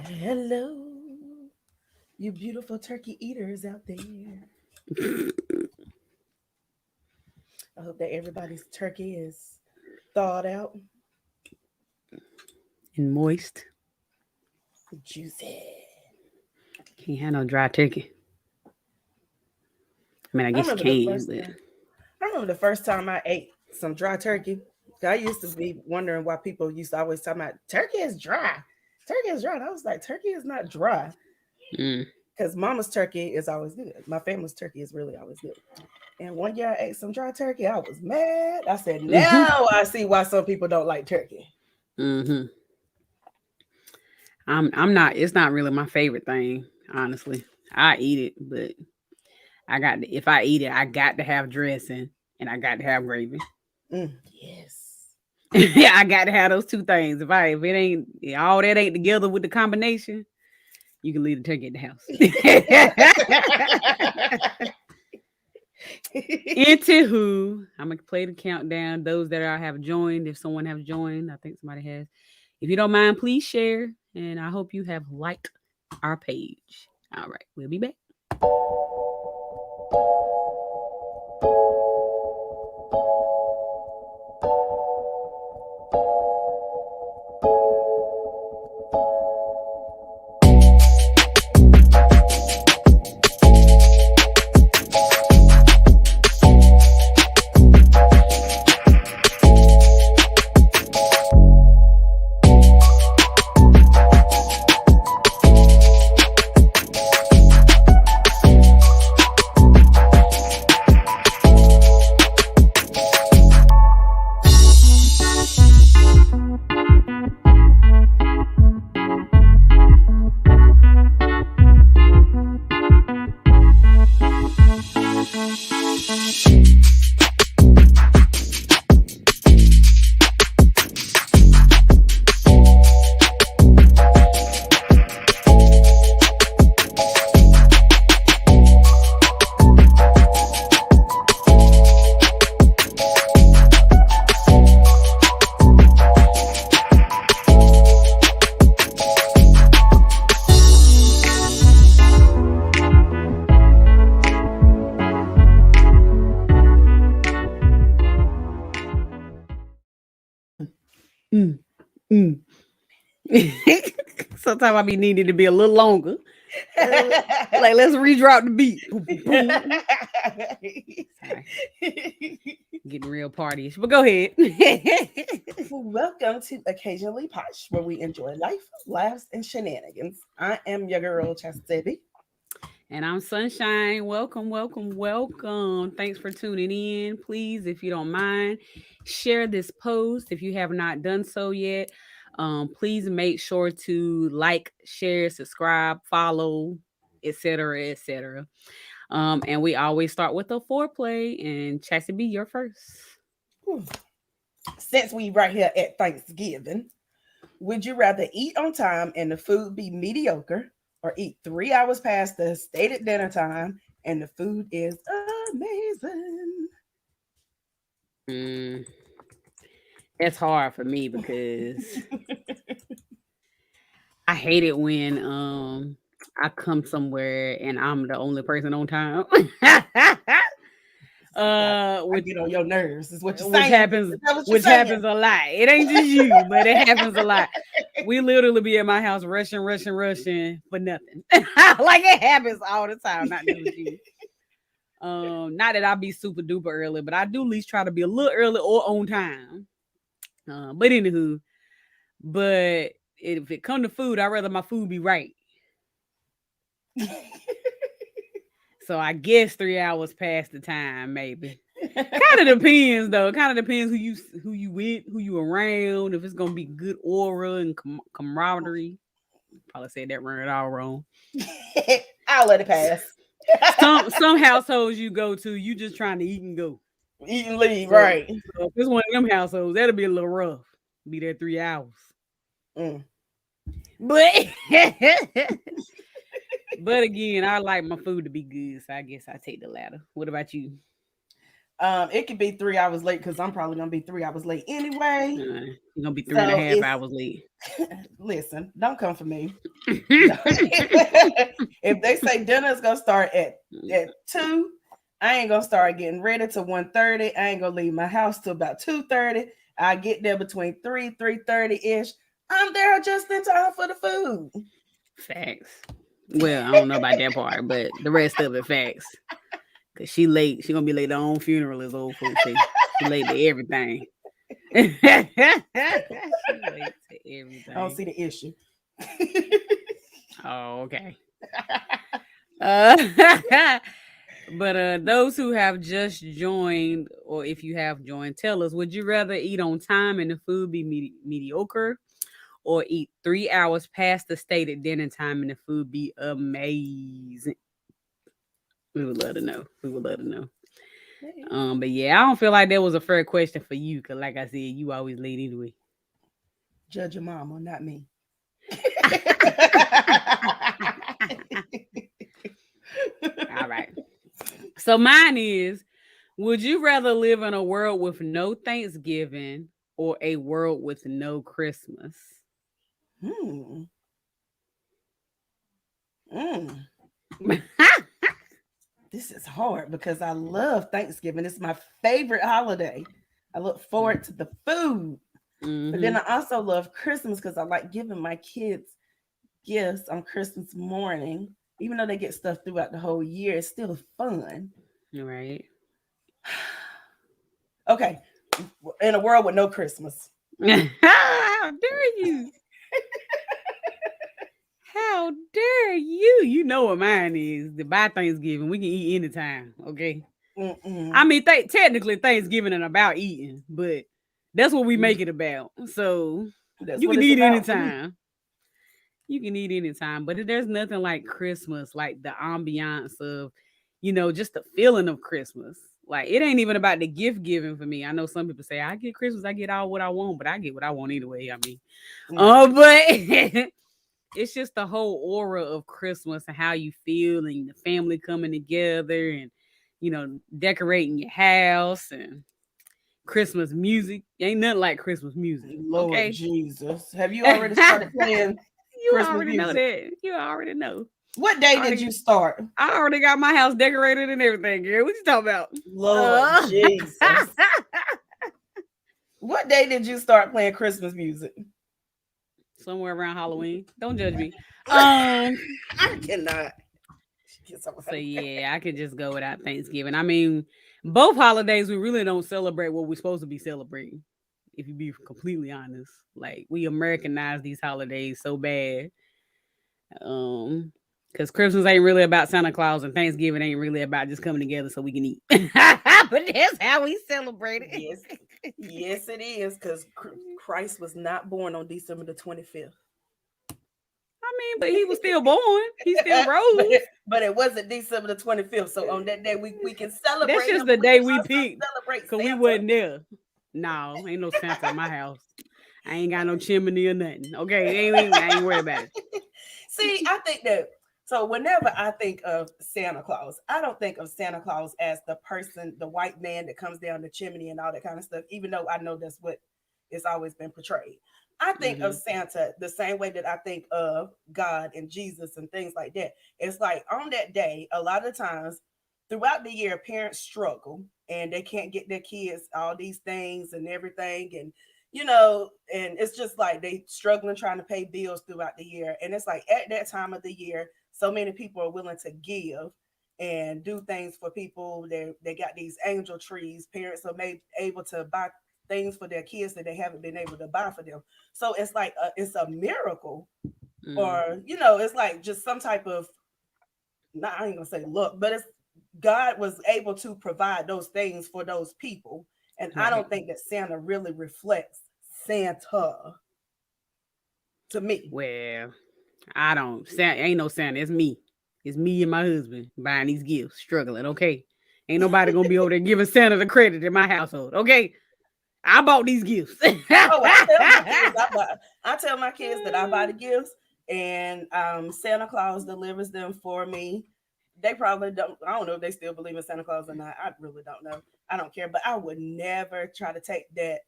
Hello, you beautiful turkey eaters out there. I hope that everybody's turkey is thawed out, And moist. juicy. Can't have no dry turkey. I mean, I I guess you remember the can, first but time. I remember the first time I ate some dry turkey. I used to be wondering why people used to always talk about turkey is dry. Turkey is dry. And I was like, turkey is not dry mm. because mama's turkey is always good. My family's turkey is really always good. And one year I ate some dry turkey. I was mad. I said, hmm now I see why some people don't like turkey. hmm I'm not. It's not really my favorite thing, honestly. I eat it, but if I eat it, I got to have dressing and I got to have gravy. Yes. Yeah, I got to have those two things. If it ain't all that ain't together with the combination, you can leave the turkey at the house. Anywho, I'm gonna play the countdown. Those that I have joined, if someone have joined, I think somebody has. If you don't mind, please share, and I hope you have liked our page. All right, we'll be back. Mm, mm. Sometimes I be needing to be a little longer. Like let's redrop the beat. Boom, boom, boom. Sorry, getting real partyish, but go ahead. Welcome to Occasionally Posh, where we enjoy life, laughs, and shenanigans. I am your girl, Chastity. And I'm Sunshine. Welcome, welcome, welcome. Thanks for tuning in. Please, if you don't mind, share this post if you have not done so yet. Please make sure to like, share, subscribe, follow, etc., etc. And we always start with a foreplay. And Chassie B, you're first. Whew. Since we right here at Thanksgiving, would you rather eat on time and the food be mediocre, or eat 3 hours past the stated dinner time and the food is amazing? Mm, it's hard for me because I hate it when I come somewhere and I'm the only person on time. I Which get on your nerves, is what you're which saying. happens Is that what you're which saying? happens a lot. It ain't just you, but it happens a lot. We literally be at my house rushing, rushing, rushing for nothing. Like it happens all the time, not just with you. Not that I be super duper early, but I do at least try to be a little early or on time. But anywho, but if it come to food, I'd rather my food be right. So I guess 3 hours past the time, maybe. Kind of depends though. Kind of depends who you with, who you around. If it's gonna be good aura and camaraderie. Probably said that word all wrong. I'll let it pass. Some households you go to, you just trying to eat and go. Eat and leave, So, right? so if it's one of them households, that'll be a little rough. Be there 3 hours. Mm. But but again, I like my food to be good, so I guess I take the latter. What about you? It could be 3 hours late because I'm probably gonna be 3 hours late anyway. You're gonna be three and a So half it's hours late. listen, don't come for me. If they say dinner's gonna start at 2, I ain't gonna start getting ready till 1:30. I ain't gonna leave my house till about 2:30. I get there between 3:30 ish. I'm there just in time for the food. Facts. Well, I don't know about that part, but the rest of it facts. Cause she late. She gonna be late to her own funeral, as old folks say. She late to everything. She late to I don't everything. see the issue. Oh, okay. Uh, but those who have just joined, or if you have joined, tell us: would you rather eat on time and the food be mediocre, or eat 3 hours past the stated dinner time and the food be amazing? We would love to know. We would love to know. But yeah, I don't feel like that was a fair question for you, cause like I said, you always late anyway. Judge your mama, not me. All right. So mine is: would you rather live in a world with no Thanksgiving or a world with no Christmas? Hmm. Mm. This is hard because I love Thanksgiving. It's my favorite holiday. I look forward to the food. But then Mm-hmm. I also love Christmas because I like giving my kids gifts on Christmas morning. Even though they get stuff throughout the whole year, it's still fun. Right. Okay. In a world with no Christmas. How dare you? How dare you? You know what mine is. By Thanksgiving, we can eat anytime. Okay. Mm-mm. I mean, technically, Thanksgiving ain't about eating, but that's what we make it about. So That's you what can it's eat about for me. anytime. You can eat anytime, but there's nothing like Christmas, like the ambiance of, just the feeling of Christmas. Like it ain't even about the gift giving for me. I know some people say I get Christmas, I get all what I want, but I get what I want anyway. I mean, Right. but it's just the whole aura of Christmas and how you feel and the family coming together and decorating your house and Christmas music. Ain't nothing like Christmas music. Lord Okay. Jesus. Have you already started playing You Christmas already know music? that. You already know. What day I did already, you start? I already got my house decorated and everything, girl. What you talking about? Lord Uh, Jesus. What day did you start playing Christmas music? Somewhere around Halloween. Don't judge me. I cannot. So yeah, I could just go without Thanksgiving. I mean, both holidays we really don't celebrate what we're supposed to be celebrating. If you be completely honest, like we Americanize these holidays so bad. Um, because Christmas ain't really about Santa Claus and Thanksgiving ain't really about just coming together so we can eat. But that's how we celebrate it. Yes. Yes, it is. Because Christ was not born on December the 25th. I mean, but he was still born. He still but, rose. but it wasn't December the 25th. So on that day, we can That's celebrate him, just but the we day can we also picked. celebrate Cause we Santa. wasn't there. No, ain't no Santa in my house. I ain't got no chimney or nothing. Okay, I ain't worried about it. See, I think that so whenever I think of Santa Claus, I don't think of Santa Claus as the person, the white man that comes down the chimney and all that kind of stuff, even though I know that's what it's always been portrayed. I think of Mm-hmm. Santa the same way that I think of God and Jesus and things like that. It's like on that day, a lot of times throughout the year, parents struggle and they can't get their kids all these things and everything. And it's just like they struggling trying to pay bills throughout the year. And it's like at that time of the year, so many people are willing to give and do things for people. They got these angel trees. Parents are made able to buy things for their kids that they haven't been able to buy for them. So it's like it's a miracle, Mm, or it's like just some type of, not, I ain't gonna say luck, but it's God was able to provide those things for those people. And I right. don't think that Santa really reflects Santa to me. Well, I don't. Santa ain't no Santa. It's me. It's me and my husband buying these gifts, struggling. Okay, ain't nobody gonna be over there giving Santa the credit in my household. Okay, I bought these gifts. Oh, I tell my kids that I buy the gifts, and Santa Claus delivers them for me. They probably don't. I don't know if they still believe in Santa Claus or not. I really don't know. I don't care. But I would never try to take that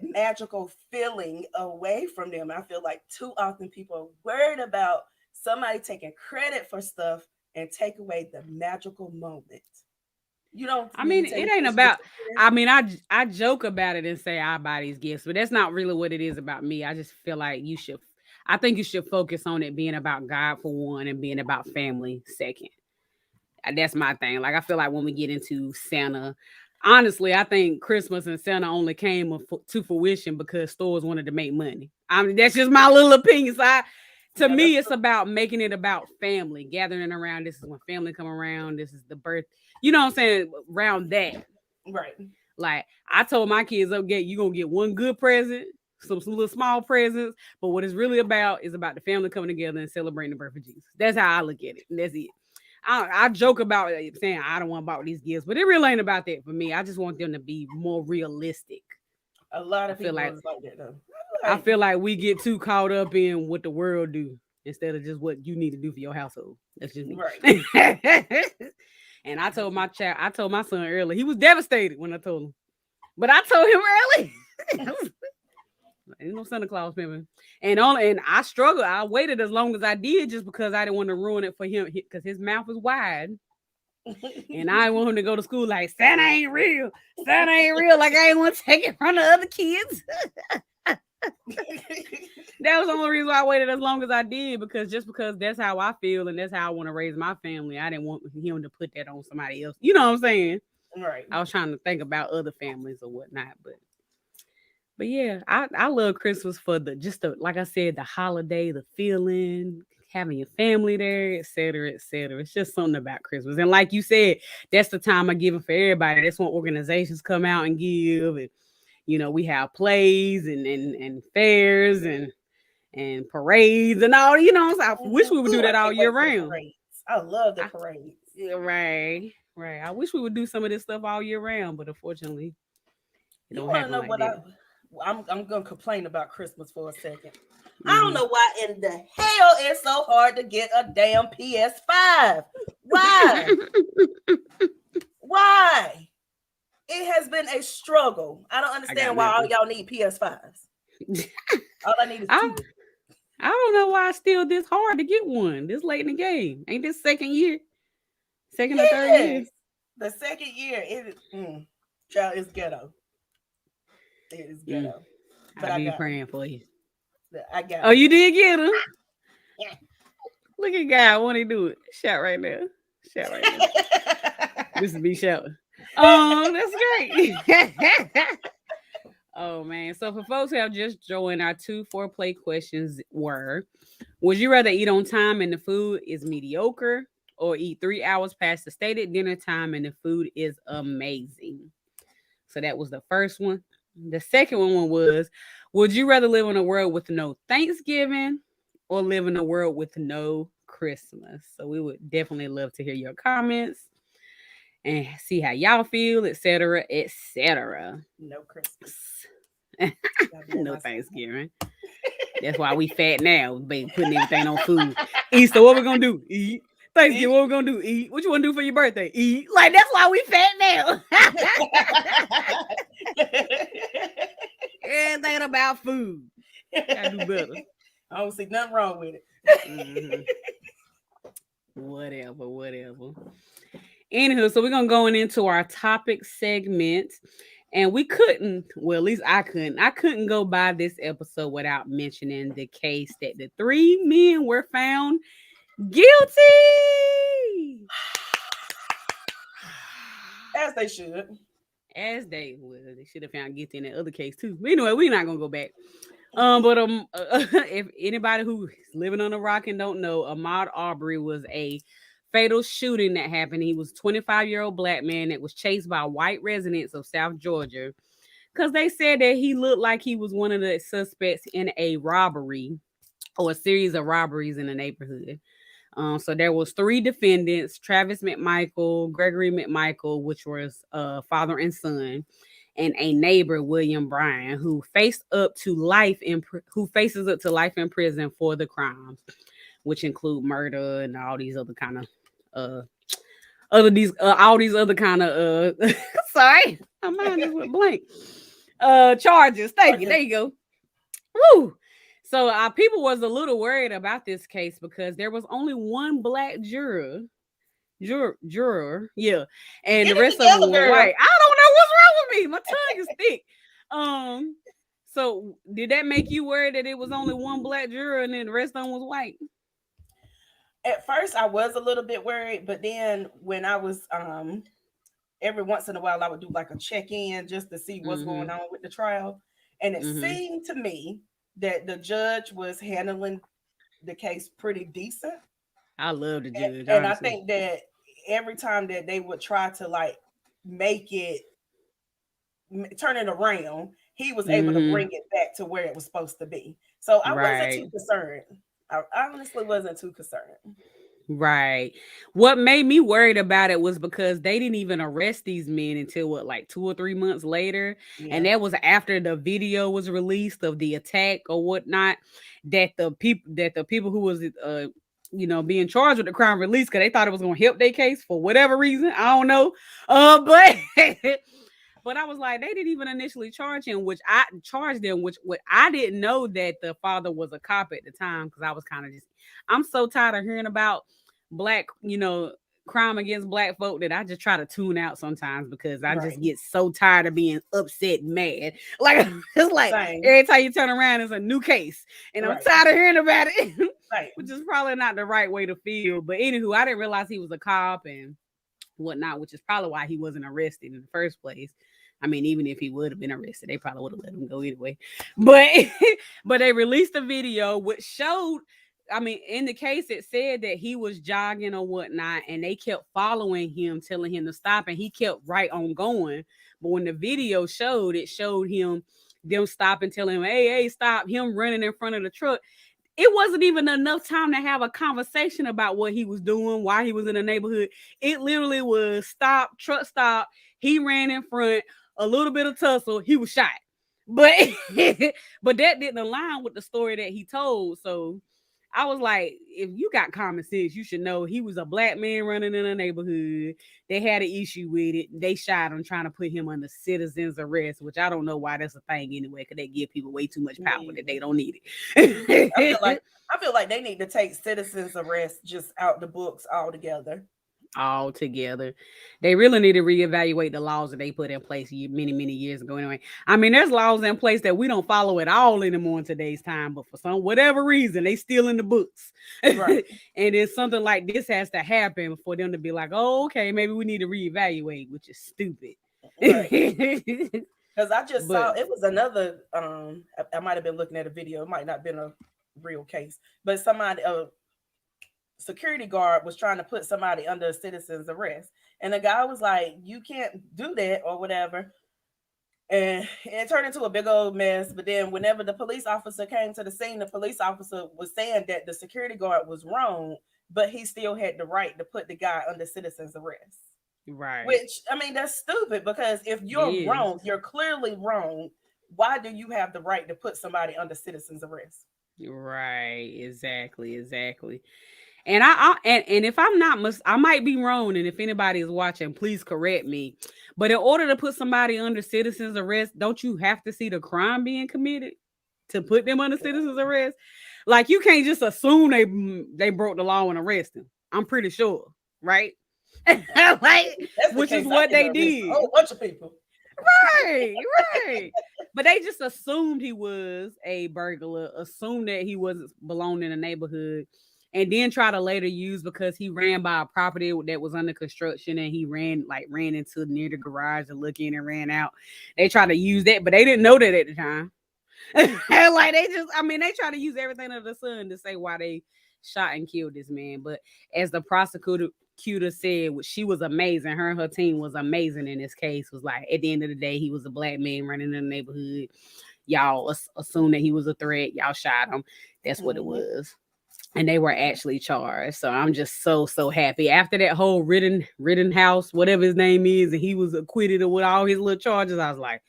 magical feeling away from them. I feel like too often people are worried about somebody taking credit for stuff and take away the magical moment. You don't I mean mean, to tell it me ain't what you about. disagree? I mean, I joke about it and say I buy these gifts, but that's not really what it is about me. I just feel like you should. I think you should focus on it being about God for one and being about family second. That's my thing. Like I feel like when we get into Santa, honestly, I think Christmas and Santa only came to fruition because stores wanted to make money. I mean, that's just my little opinion. So to Yeah, me, that's it's about making it about family, gathering around. This is when family come around. This is the birth. You know what I'm saying? Around that. right. Like I told my kids, okay, you're gonna get one good present, some little small presents, but what it's really about is about the family coming together and celebrating the birth of Jesus. That's how I look at it. And that's it. I joke about it, saying I don't want to buy these gifts, but it really ain't about that for me. I just want them to be more realistic. A lot I of feel people like is like that though. I Like, feel like we get too caught up in what the world do instead of just what you need to do for your household. That's just me. right. And I told my son early. He was devastated when I told him. But I told him early. Ain't no Santa Claus pimping. And I struggled. I waited as long as I did just because I didn't want to ruin it for him because his mouth was wide. And I want him to go to school like Santa ain't real. Santa ain't real. Like I ain't want to take it from the other kids. That was the only reason why I waited as long as I did because that's how I feel and that's how I want to raise my family. I didn't want him to put that on somebody else. You know what I'm saying? Right. I was trying to think about other families or whatnot, but yeah, I love Christmas for the like I said, the holiday, the feeling, having your family there, etc., etc. It's just something about Christmas. And like you said, that's the time of giving for everybody. That's when organizations come out and give. And we have plays and fairs and parades and all, so I wish we would do Ooh, I that all can't year wait for the round. parades. I love the I, parades. yeah, right. Right. I wish we would do some of this stuff all year round, but unfortunately, it You don't want to happen know like what that. I'm gonna complain about Christmas for a second. I don't Hmm. know why in the hell it's so hard to get a damn PS5. Why? Why? It has been a struggle. I don't I got understand why all nothing. y'all need PS5s. All I need is I two. I don't know why it's still this hard to get one this late in the game. Ain't this second year, second or third year? Yes. The second year, child is ghetto. It is Mm, ghetto. But I I be got them. praying for you. I got Oh, them you though. did get him. Look at God, won't he do it? Shout right now. Shout right now. This is me shouting. That's great. Oh man. So for folks who have just joined, our two foreplay questions were: would you rather eat on time and the food is mediocre, or eat 3 hours past the stated dinner time and the food is amazing? So that was the first one. The second one was: would you rather live in a world with no Thanksgiving or live in a world with no Christmas? So we would definitely love to hear your comments and see how y'all feel, etc., etc. No Christmas. Gotta be at No my Thanksgiving. That's why we fat now, baby, putting everything on food. Easter, what we gonna do? Eat. Thanksgiving, See? what we gonna do? Eat. What you wanna do for your birthday? Eat. Like that's why we fat now. Everything about food. Gotta do better. I don't see nothing wrong with it. Mhm. Whatever, whatever. Anywho, so we're gonna go into our topic segment. And we couldn't, well, at least I couldn't go by this episode without mentioning the case that the three men were found guilty. As they should. As they should have found guilty in that other case too. But anyway, we're not gonna go back. But if anybody who's living on a rock and don't know, Ahmaud Arbery was a fatal shooting that happened. He was a 25-year-old black man that was chased by white residents of South Georgia because they said that he looked like he was one of the suspects in a robbery or a series of robberies in the neighborhood. So there was three defendants: Travis McMichael, Gregory McMichael, which was father and son, and a neighbor, William Bryan, who faces up to life in prison for the crimes, which include murder and all these other kind of these all these other kind of sorry, my mind just went blank. Charges. Thank you. There you go. Woo. So people was a little worried about this case because there was only one black juror, yeah, and Get the it rest of them together, were girl. white. I don't know what's wrong with me. My tongue is thick. So did that make you worried that it was only one black juror and then the rest of them was white? At first, I was a little bit worried, but then when I was every once in a while, I would do like a check in just to see what's Mm-hmm. going on with the trial, and it Mm-hmm. seemed to me that the judge was handling the case pretty decent. I love the judge, And I honestly. think that every time that they would try to like make it turn it around, he was able to Mm-hmm. bring it back to where it was supposed to be. So I wasn't too Right. concerned. I honestly wasn't too concerned. Right. What made me worried about it was because they didn't even arrest these men until what, like 2 or 3 months later, and Yeah, that was after the video was released of the attack or whatnot. That the people who was being charged with the crime released because they thought it was gonna help their case for whatever reason. I don't know. But but I was like, they didn't even initially charge him, which I charged them, which what I didn't know that the father was a cop at the time because I was kind of just I'm so tired of hearing about black, crime against black folk that I just try to tune out sometimes because I just right. get so tired of being upset and mad. Like it's like Same. every time you turn around, it's a new case. And I'm Right. tired of hearing about it. Right. Which is probably not the right way to feel. But anywho, I didn't realize he was a cop and whatnot, which is probably why he wasn't arrested in the first place. I mean, even if he would have been arrested, they probably would have let him go anyway. But but they released a video which showed. I mean, in the case, it said that he was jogging or whatnot, and they kept following him, telling him to stop, and he kept right on going. But when the video showed, it showed him them stopping, telling him, "Hey, hey, stop!" Him running in front of the truck. It wasn't even enough time to have a conversation about what he was doing, why he was in the neighborhood. It literally was stop, truck stop. He ran in front, a little bit of tussle, he was shot. But but that didn't align with the story that he told. So I was like, if you got common sense, you should know he was a black man running in a neighborhood. They had an issue with it. They shot him trying to put him under citizen's arrest, which I don't know why that's a thing anyway, because they give people way too much power that Me they don't need I feel like it. they need to take citizens arrest just out the books altogether. All together. They really need to reevaluate the laws that they put in place many, many years ago. Anyway, I mean, there's laws in place that we don't follow at all anymore in today's time, but for some whatever reason, they still in the books. And Right. it's something like this has to happen for them to be like, oh, okay, maybe we need to reevaluate, which is stupid. Right. Because I just But saw it was another I might have been looking at a video, it might not have been a real case, but somebody security guard was trying to put somebody under a citizen's arrest. And the guy was like, you can't do that or whatever. And it turned into a big old mess. But then, whenever the police officer came to the scene, the police officer was saying that the security guard was wrong, but he still had the right to put the guy under citizen's arrest. right, Which, I mean, that's stupid because if it you're is. wrong, you're clearly wrong. Why do you have the right to put somebody under citizen's arrest? Right, exactly, exactly. And if I'm not I might be wrong, and if anybody is watching, please correct me. But in order to put somebody under citizen's arrest, don't you have to see the crime being committed to put them under citizen's arrest? Like you can't just assume they broke the law and arrest them. I'm pretty sure, right? Like, If that's the which is case, I what need to they arrest a did. whole bunch of people. Right, right. But they just assumed he was a burglar, assumed that he wasn't belonged in the neighborhood, and then try to later use because he ran by a property that was under construction and he ran into near the garage to look in and ran out. They tried to use that, but they didn't know that at the time. Like they try to use everything under the sun to say why they shot and killed this man. But as the prosecutor said, she was amazing. Her and her team was amazing in this case. Was like at the end of the day, he was a black man running in the neighborhood. Y'all assumed that he was a threat. Y'all shot him. That's what it Mhm. was. And they were actually charged. So I'm just so happy. After that whole Rittenhouse, whatever his name is, and he was acquitted with all his little charges, I was like,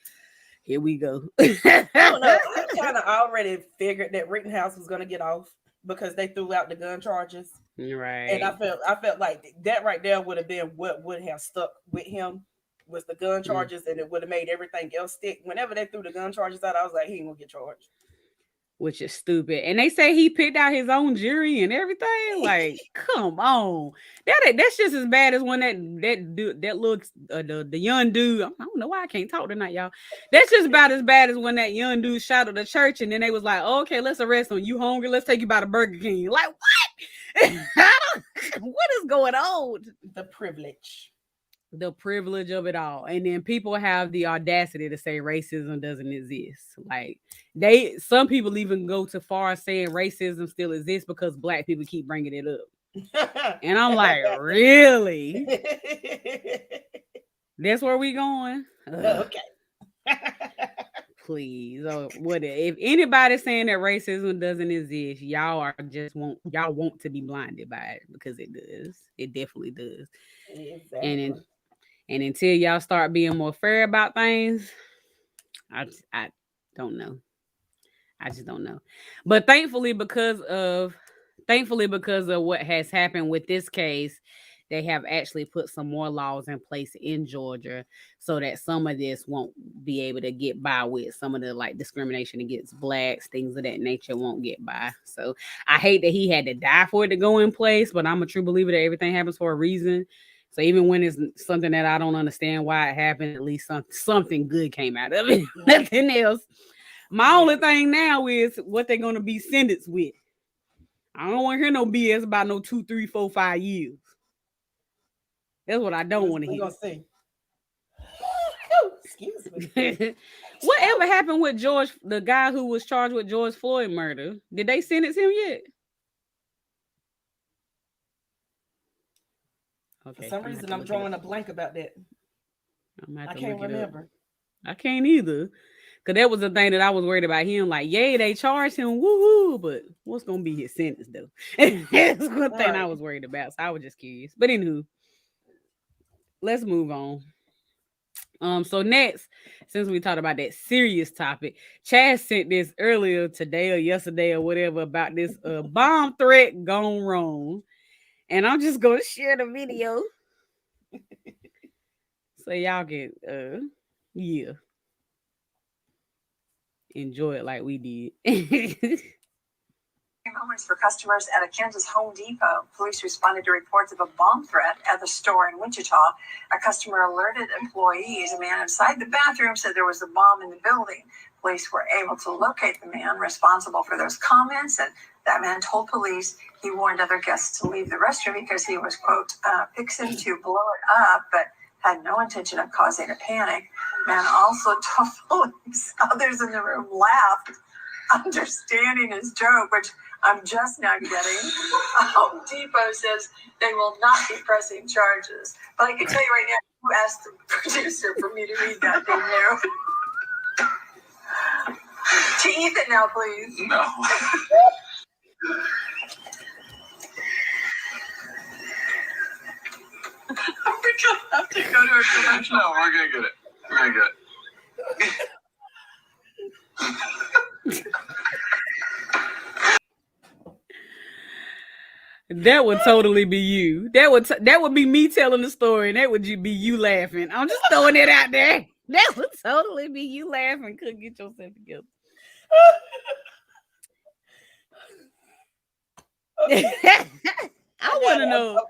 here we go. I don't know. I kind of already figured that Rittenhouse was going to get off because they threw out the gun charges. And Right. I felt like that right there would have been what would have stuck with him was the gun Mm. charges, and it would have made everything else stick. Whenever they threw the gun charges out, I was like, he ain't gonna get charged. Which is stupid. And they say he picked out his own jury and everything. Like, come on, that's just as bad as when that looks the young dude. I don't know why I can't talk tonight, y'all. That's just about as bad as when that young dude shot at the church, and then they was like, oh, okay, let's arrest him. You hungry? Let's take you by the Burger King. Like, what? What is going on? The privilege. The privilege of it all. And then people have the audacity to say racism doesn't exist. Like some people even go to far as saying racism still exists because black people keep bringing it up. And I'm like, really? That's where we going? Okay. Please. What if anybody's saying that racism doesn't exist, y'all want to be blinded by it because it does. It definitely does. Exactly. And until y'all start being more fair about things, I don't know. I just don't know. But thankfully because of what has happened with this case, they have actually put some more laws in place in Georgia so that some of this won't be able to get by with. Some of the like discrimination against blacks, things of that nature won't get by. So I hate that he had to die for it to go in place, but I'm a true believer that everything happens for a reason. So even when it's something that I don't understand why it happened, at least something good came out of it. Nothing else. My only thing now is what they're going to be sentenced with. I don't want to hear no BS about no 2, 3, 4, 5 years. That's what I don't want to hear. See. Excuse me. Whatever happened with the guy who was charged with George Floyd murder? Did they sentence him yet? Okay. For some reason, I'm drawing a blank about that. I can't remember. I can't either. Because that was the thing that I was worried about him. Like, yay, they charged him, woohoo, but what's going to be his sentence, though? That's one thing I was worried about. So I was just curious. But anywho, let's move on. So next, since we talked about that serious topic, Chad sent this earlier today or yesterday or whatever about this bomb threat gone wrong. And I'm just going to share the video. So y'all can, enjoy it like we did. Moments for customers at a Kansas Home Depot. Police responded to reports of a bomb threat at the store in Wichita. A customer alerted employees. A man inside the bathroom said there was a bomb in the building. Police were able to locate the man responsible for those comments, and that man told police he warned other guests to leave the restroom because he was, quote, fixing to blow it up, but had no intention of causing a panic. Man also told police others in the room laughed, understanding his joke, which I'm just now getting. Home Depot says they will not be pressing charges. But I can tell you right now, who asked the producer for me to read that thing there? To Ethan now, please. No. We're going to have to go to a commercial. No, we're going to get it. We're going to get it. That would totally be you. That would be me telling the story, and that would be you laughing. I'm just throwing it out there. That would totally be you laughing. Couldn't get yourself together. I want to know.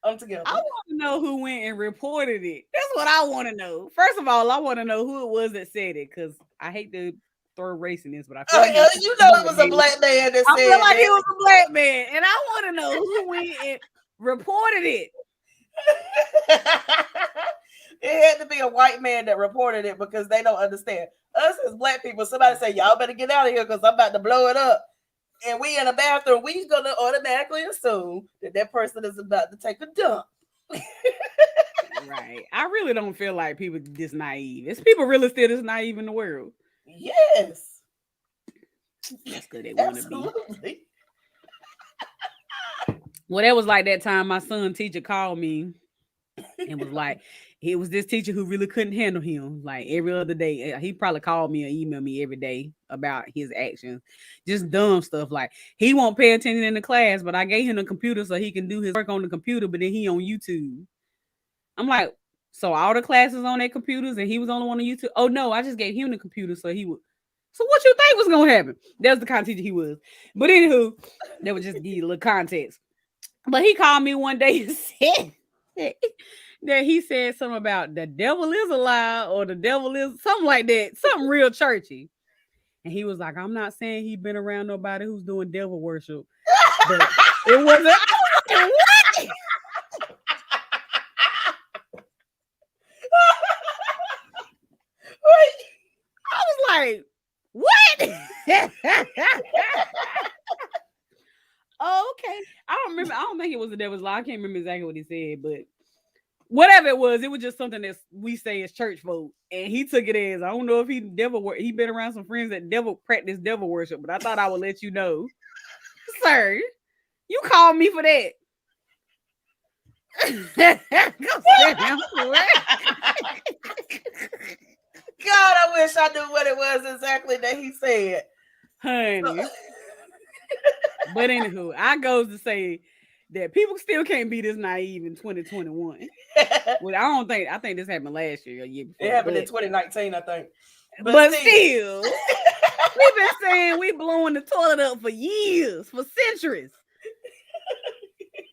I'm together. I want to know who went and reported it. That's what I want to know. First of all, I want to know who it was that said it, because I hate to throw race in this, but I feel like you know it was a black man that said it. I feel like it was a black man, and I want to know who went and reported it. It had to be a white man that reported it, because they don't understand. Us as black people, somebody say, y'all better get out of here because I'm about to blow it up. And we in a bathroom, we gonna automatically assume that person is about to take a dump. Right. I really don't feel like people this naive. Is people really still this naive in the world? Yes. That's good. They want to be. Well, that was like that time my son teacher called me and was like, He was this teacher who really couldn't handle him. Like every other day, he probably called me or emailed me every day about his actions, just dumb stuff. Like he won't pay attention in the class, but I gave him the computer so he can do his work on the computer. But then he on YouTube. I'm like, so all the classes on their computers, and he was the only one on YouTube. Oh no, I just gave him the computer so he would. So what you think was gonna happen? That was the kind of teacher he was. But anywho, that would just give you a little context. But he called me one day and said that he said something about the devil is a lie or the devil is something like that, something real churchy. And he was like, I'm not saying he been around nobody who's doing devil worship, but it wasn't. I was like, what? I was like, what? Oh, okay. I don't remember. I don't think it was the devil's lie. I can't remember exactly what he said, but whatever it was just something that we say as church folk. And he took it as, I don't know if he been around some friends that practice devil worship, but I thought I would let you know. Sir, you called me for that. God, I wish I knew what it was exactly that he said. Honey. But anywho, I goes to say that people still can't be this naive in 2021. Well, I think this happened last year or year before. It happened in 2019, I think. But still, we've been saying we blowing the toilet up for years, for centuries.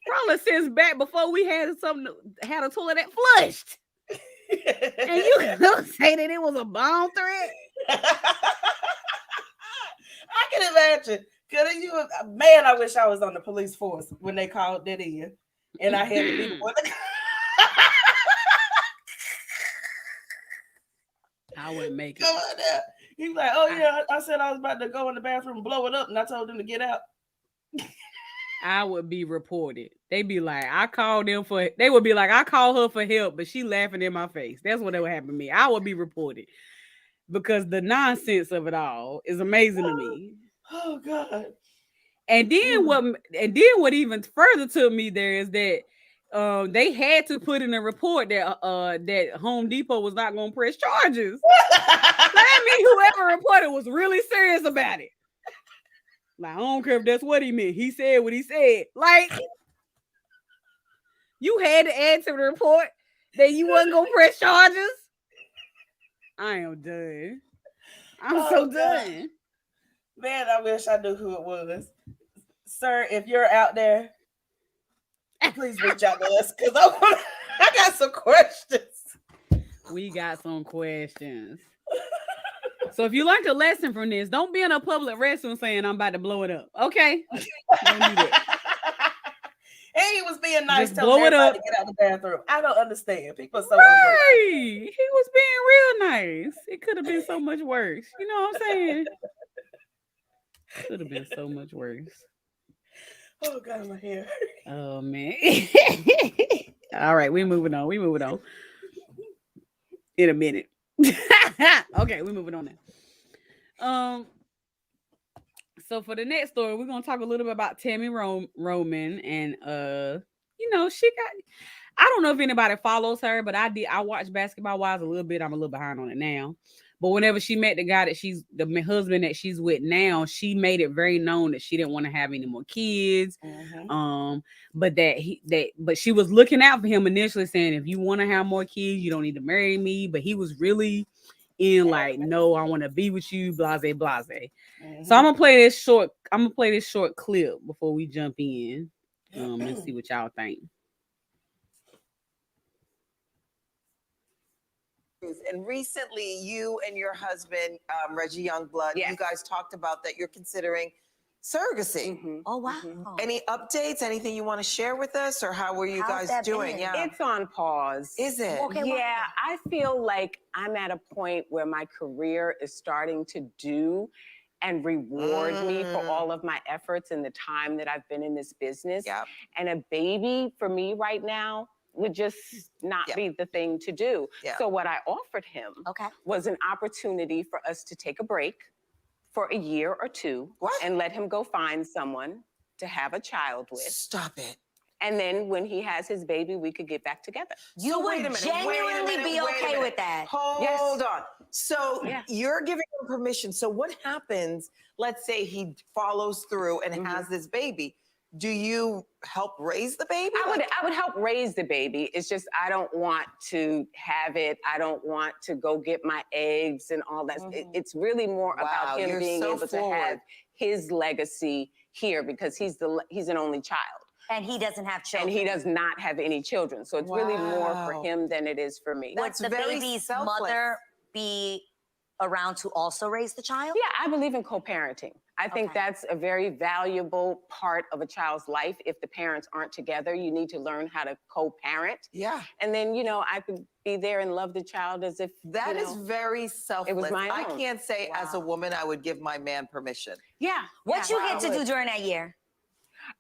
Probably since back before we had a toilet that flushed. And you gonna say that it was a bomb threat? I can imagine. Man, I wish I was on the police force when they called that in, and I had to be the one. I wouldn't make it. He was like, "Oh yeah, I said I was about to go in the bathroom and blow it up, and I told them to get out." I would be reported. They'd be like, I called them for. They would be like, I called her for help, but she laughing in my face. That's what would happen to me. I would be reported because the nonsense of it all is amazing to me. Oh God! And then what even further took me there is that they had to put in a report that that Home Depot was not going to press charges. So that means whoever reported was really serious about it. Like, I don't care if that's what he meant. He said what he said. Like, you had to add to the report that you wasn't going to press charges. I am done. I'm so done. Man, I wish I knew who it was. Sir, if you're out there, please reach out to us because I got some questions. We got some questions. So if you learned a lesson from this, don't be in a public restroom saying I'm about to blow it up. Okay? Don't do that. And he was being nice, just blow it up to get out the bathroom. I don't understand. People are so right. He was being real nice. It could have been so much worse. You know what I'm saying? Could have been so much worse. Oh God, my hair. Oh man. All right, we're moving on. In a minute. Okay, we're moving on now. So for the next story, we're gonna talk a little bit about Tammy Roman, and you know, she got. I don't know if anybody follows her, but I did. I watched Basketball Wives a little bit. I'm a little behind on it now. But whenever she met the guy the husband that she's with now, she made it very known that she didn't want to have any more kids. Mm-hmm. But she was looking out for him initially, saying, if you want to have more kids, you don't need to marry me. But he was really in like, no, I want to be with you, blase, blase. Mm-hmm. So I'm gonna play this short clip before we jump in. And see what y'all think. And recently, you and your husband, Reggie Youngblood, you guys talked about that you're considering surrogacy. Mm-hmm. Oh, wow. Mm-hmm. Any updates? Anything you want to share with us? Or how were you guys doing? Yeah. It's on pause. Is it? Okay, yeah, I feel like I'm at a point where my career is starting to do and reward me for all of my efforts and the time that I've been in this business. Yep. And a baby for me right now would just not be the thing to do. Yep. So what I offered him was an opportunity for us to take a break for a year or two and let him go find someone to have a child with. Stop it. And then when he has his baby, we could get back together. You So would wait a minute, genuinely be okay with that? Hold on. So Yeah. you're giving him permission. So what happens? Let's say he follows through and has this baby. Do you help raise the baby? I would help raise the baby. It's just I don't want to have it. I don't want to go get my eggs and all that. It's really more about him you're being so able forward. to have his legacy here because he's an only child. And he doesn't have children. And he does not have any children. So it's really more for Wow. him than it is for me. Would That's the very baby's selfless. mother be around to also raise the child? Yeah, I believe in co-parenting. I think Okay. that's a very valuable part of a child's life. If the parents aren't together, you need to learn how to co-parent. Yeah. And then, you know, I could be there and love the child as if That you is know, very selfless. my I own. can't say as a woman I would give my man permission. yeah. What yeah, you get to I would. do during that year?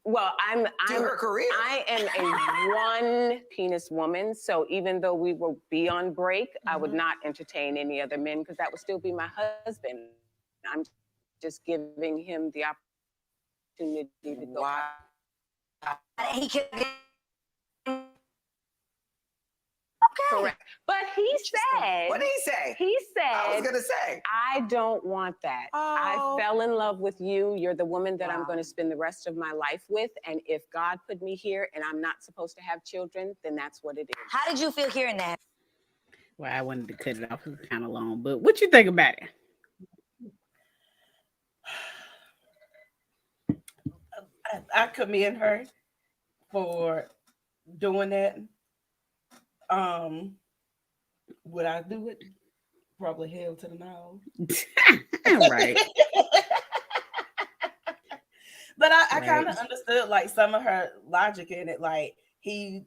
Well, I'm her career. I am a one penis woman. So even though we will be on break, I would not entertain any other men because that would still be my husband. I'm just giving him the opportunity to go. Wow. And he can. Correct. But he said, What did he say? he I was said, gonna say. I don't want that. I Oh. fell in love with you. You're the woman that I'm going to spend the rest of my life with. And if God put me here and I'm not supposed to have children, then that's what it is. How did you feel hearing that? Well, I wanted to cut it off. It was kind of long, but what you think about it? I commend her for doing that. Would I do it? Probably hell to the no. Right. But I Right. kind of understood like some of her logic in it. Like he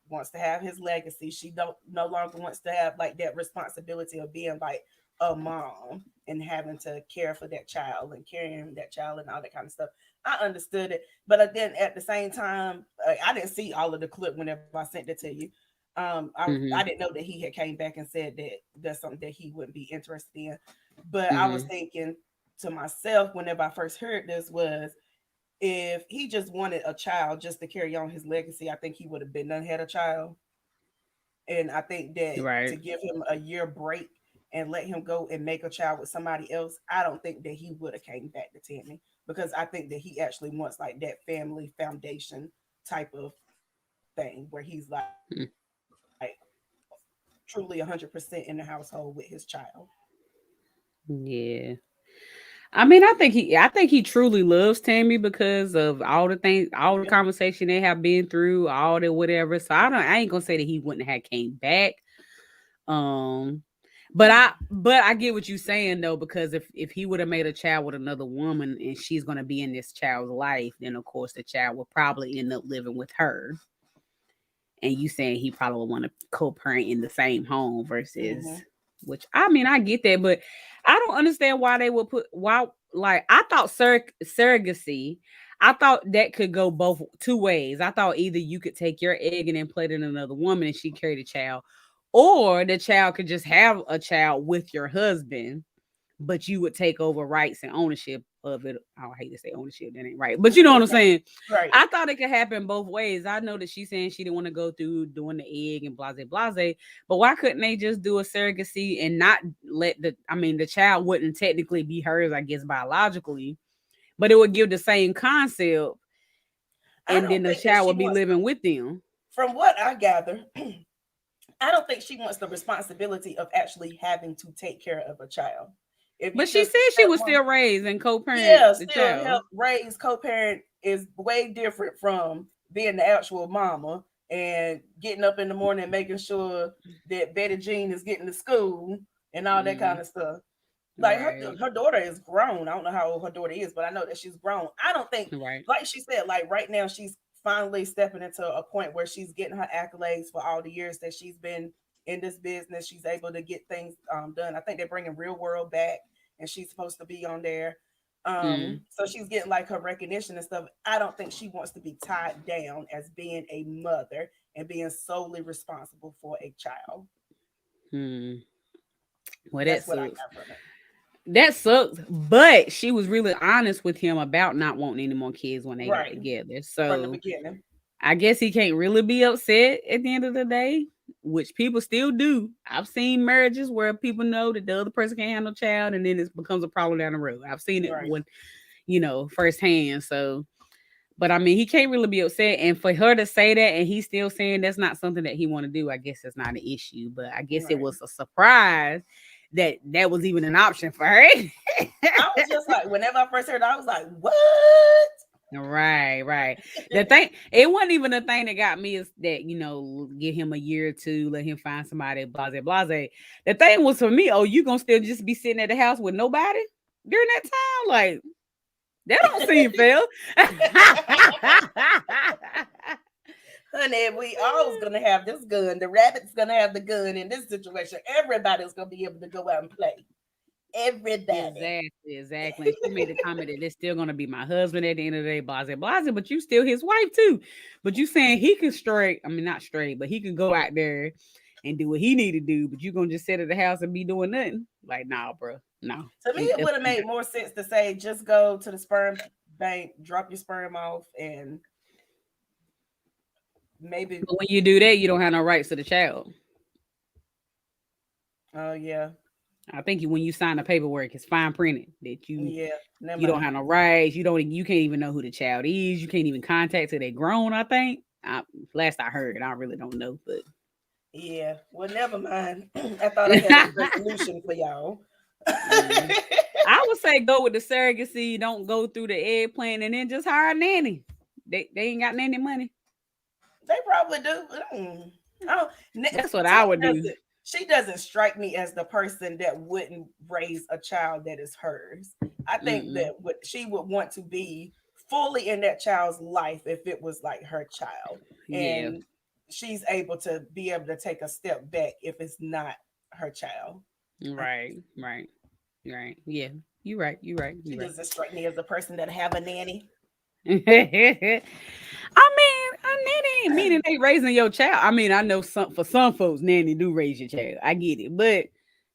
wants to have his legacy. She no longer wants to have like that responsibility of being like a mom and having to care for that child and carrying that child and all that kind of stuff. I understood it, but then at the same time, I didn't see all of the clip whenever I sent it to you. I didn't know that he had came back and said that that's something that he wouldn't be interested in. But I was thinking to myself whenever I first heard this was, if he just wanted a child just to carry on his legacy, I think he would have been done had a child. And I think that Right. to give him a year break and let him go and make a child with somebody else, I don't think that he would have came back to Tammy, because I think that he actually wants like that family foundation type of thing where he's like truly 100% in the household with his child. Yeah. I mean, I think he truly loves Tammy because of all the things, all the conversation they have been through, all the whatever. So I ain't gonna say that he wouldn't have came back. But I get what you're saying though, because if he would have made a child with another woman and she's gonna be in this child's life, then of course the child will probably end up living with her. And you saying he probably would want to co-parent in the same home versus, which I mean I get that, but I don't understand why they would like I thought surrogacy. I thought that could go both two ways. I thought either you could take your egg and then play it in another woman and she carry the child, or the child could just have a child with your husband, but you would take over rights and ownership of it. I hate to say ownership, that ain't right, but you know what I'm saying. Right. I thought it could happen both ways. I know that she's saying she didn't want to go through doing the egg and blase, but why couldn't they just do a surrogacy and not let the child wouldn't technically be hers, I guess, biologically, but it would give the same concept, and then the child would be living with them. From what I gather, I don't think she wants the responsibility of actually having to take care of a child. But she said she was still raise and co-parent the still child. help raise, co-parent is way different from being the actual mama and getting up in the morning and making sure that Betty Jean is getting to school and all that kind of stuff. Like her daughter is grown. I don't know how old her daughter is, but I know that she's grown. I don't think, like she said, like right now she's finally stepping into a point where she's getting her accolades for all the years that she's been in this business. She's able to get things done. I think they're bringing Real World back and she's supposed to be on there. So she's getting like her recognition and stuff. I don't think she wants to be tied down as being a mother and being solely responsible for a child. Well, that's what I got from it. That sucks, but she was really honest with him about not wanting any more kids when they got together. So from the beginning. I guess he can't really be upset at the end of the day, which people still do. I've seen marriages where people know that the other person can't handle child, and then it becomes a problem down the road. I've seen it Right. when, firsthand. So, but I mean, he can't really be upset. And for her to say that, and he's still saying that's not something that he want to do, I guess it's not an issue. But I guess it Right. was a surprise that was even an option for her. I was just like, whenever I first heard it, I was like, what? Right. The thing, it wasn't even the thing that got me is that, give him a year or two, let him find somebody, blase. The thing was for me, you gonna still just be sitting at the house with nobody during that time? Like, that don't seem fair. Honey, we always gonna have this gun. The rabbit's gonna have the gun in this situation. Everybody's gonna be able to go out and play. Everybody. Exactly. She made the comment that it's still gonna be my husband at the end of the day, blase, but you still his wife too. But you saying he can not straight, but he can go out there and do what he need to do, but you gonna just sit at the house and be doing nothing? Like, nah, bro. No. To me, it would have made more sense to say just go to the sperm bank, drop your sperm off, and maybe. But when you do that, you don't have no rights to the child. Oh yeah. I think when you sign the paperwork, it's fine printed that you don't have no rights. You can't even know who the child is. You can't even contact till they grown. I think last I heard, I really don't know, but yeah. Well, never mind. I thought I had a resolution for y'all. I would say go with the surrogacy. Don't go through the eggplant, and then just hire a nanny. They ain't got nanny money. They probably do. Oh, that's what I would do. She doesn't strike me as the person that wouldn't raise a child that is hers. I think that she would want to be fully in that child's life if it was like her child. And she's able to take a step back if it's not her child. Right. Yeah, you're right. She doesn't strike me as the person that have a nanny. I mean, a nanny meaning they raising your child. I mean, I know for some folks, nanny do raise your child. I get it, but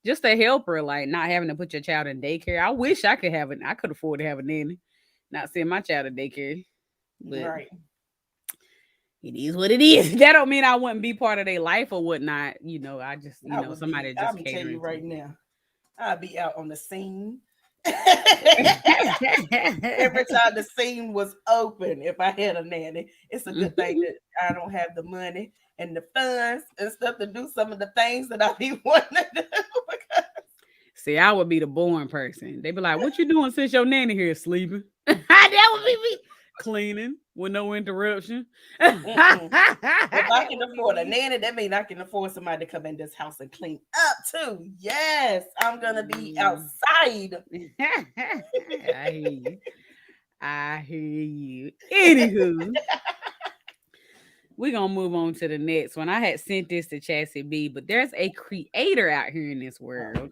just a helper, like not having to put your child in daycare. I wish I could I could afford to have a nanny, not send my child to daycare. But right. It is what it is. That don't mean I wouldn't be part of their life or whatnot. I just, somebody just I'll tell you right now, I'll be out on the scene. Every time the scene was open, if I had a nanny, it's a good thing that I don't have the money and the funds and stuff to do some of the things that I be wanting to do. See, I would be the boring person. They'd be like, "What you doing since your nanny here sleeping?" That would be me. Cleaning with no interruption. If I can afford a nanny, that means I can afford somebody to come in this house and clean up too. Yes, I'm gonna be outside. I hear you. Anywho, we're gonna move on to the next one. I had sent this to Chassie B, but there's a creator out here in this world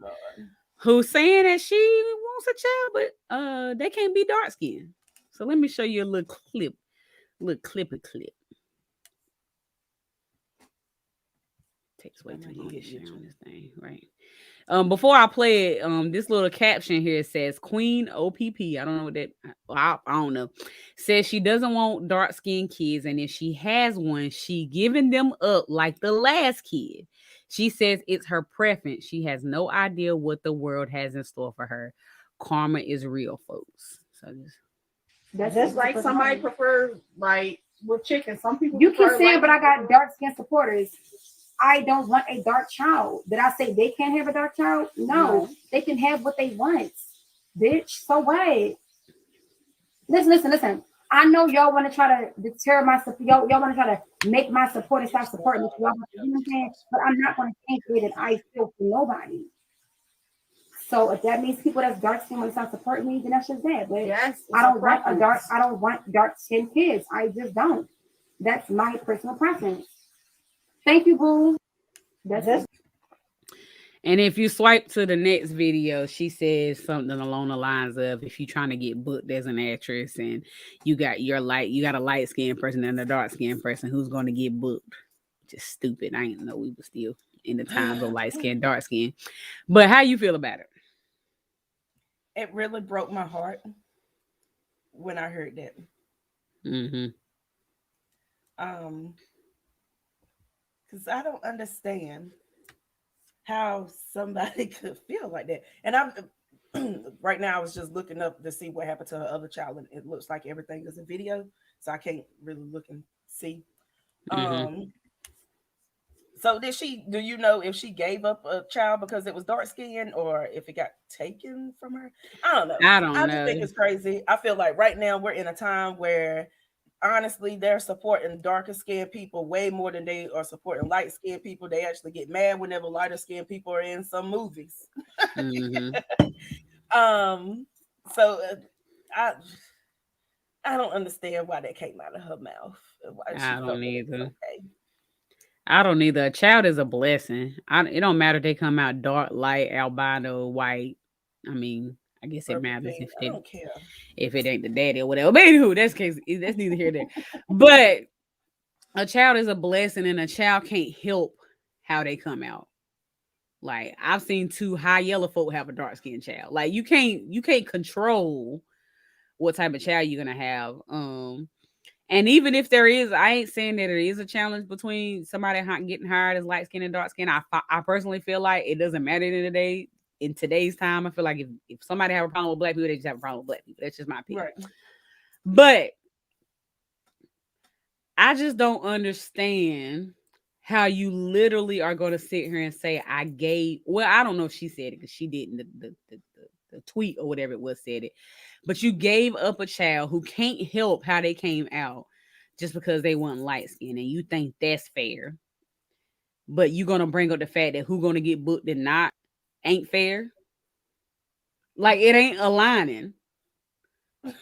who's saying that she wants a child, but they can't be dark skinned. So let me show you a little clip. Clip. Takes way too long to share on this thing, right? Before I play it, this little caption here says Queen OPP. I don't know what that. I don't know. Says she doesn't want dark skinned kids, and if she has one, she giving them up like the last kid. She says it's her preference. She has no idea what the world has in store for her. Karma is real, folks. So that's just like somebody prefer like with chicken. Some people you can say it, but I got dark skin supporters. I don't want a dark child. Did I say they can't have a dark child? No. They can have what they want, bitch. So what? Listen. I know y'all want to try to deter my support. Y'all want to try to make my supporters stop supporting me. You know what I'm saying? But I'm not going to change the way that I feel for nobody. So if that means people that's dark skinned want to stop supporting me, then that's just that. But I don't want dark skinned kids. I just don't. That's my personal preference. Thank you, boo. That's it. And if you swipe to the next video, she says something along the lines of, if you're trying to get booked as an actress and you got a light skinned person and a dark skinned person, who's going to get booked? Just stupid. I didn't know we were still in the times of light skin, dark skin. But how you feel about it? It really broke my heart when I heard that. Because I don't understand how somebody could feel like that. And I'm right now I was just looking up to see what happened to her other child, and it looks like everything is a video, so I can't really look and see. Um so do you know if she gave up a child because it was dark skinned or if it got taken from her? I don't know. I don't I just know. think it's crazy. I feel like right now we're in a time where honestly they're supporting darker skinned people way more than they are supporting light skinned people. They actually get mad whenever lighter skinned people are in some movies. Mhm. So I don't understand why that came out of her mouth and why she I felt don't that it was either. okay. I don't either. A child is a blessing. It don't matter if they come out dark, light, albino, white. I mean, I guess it Purple matters pink, I don't care. if it ain't the daddy or whatever. But anywho, that's neither here nor there. But a child is a blessing, and a child can't help how they come out. Like I've seen two high yellow folk have a dark skinned child. Like you can't control what type of child you're gonna have. And even if there is, I ain't saying that it is a challenge between somebody getting hired as light skin and dark skin. I personally feel like it doesn't matter in today's time. I feel like if somebody have a problem with black people, they just have a problem with black people. That's just my opinion. Right. But I just don't understand how you literally are going to sit here and say, I don't know if she said it because she didn't. The tweet or whatever it was said it. But you gave up a child who can't help how they came out just because they weren't light skinned, and you think that's fair. But you're going to bring up the fact that who going to get booked and not ain't fair. Like it ain't aligning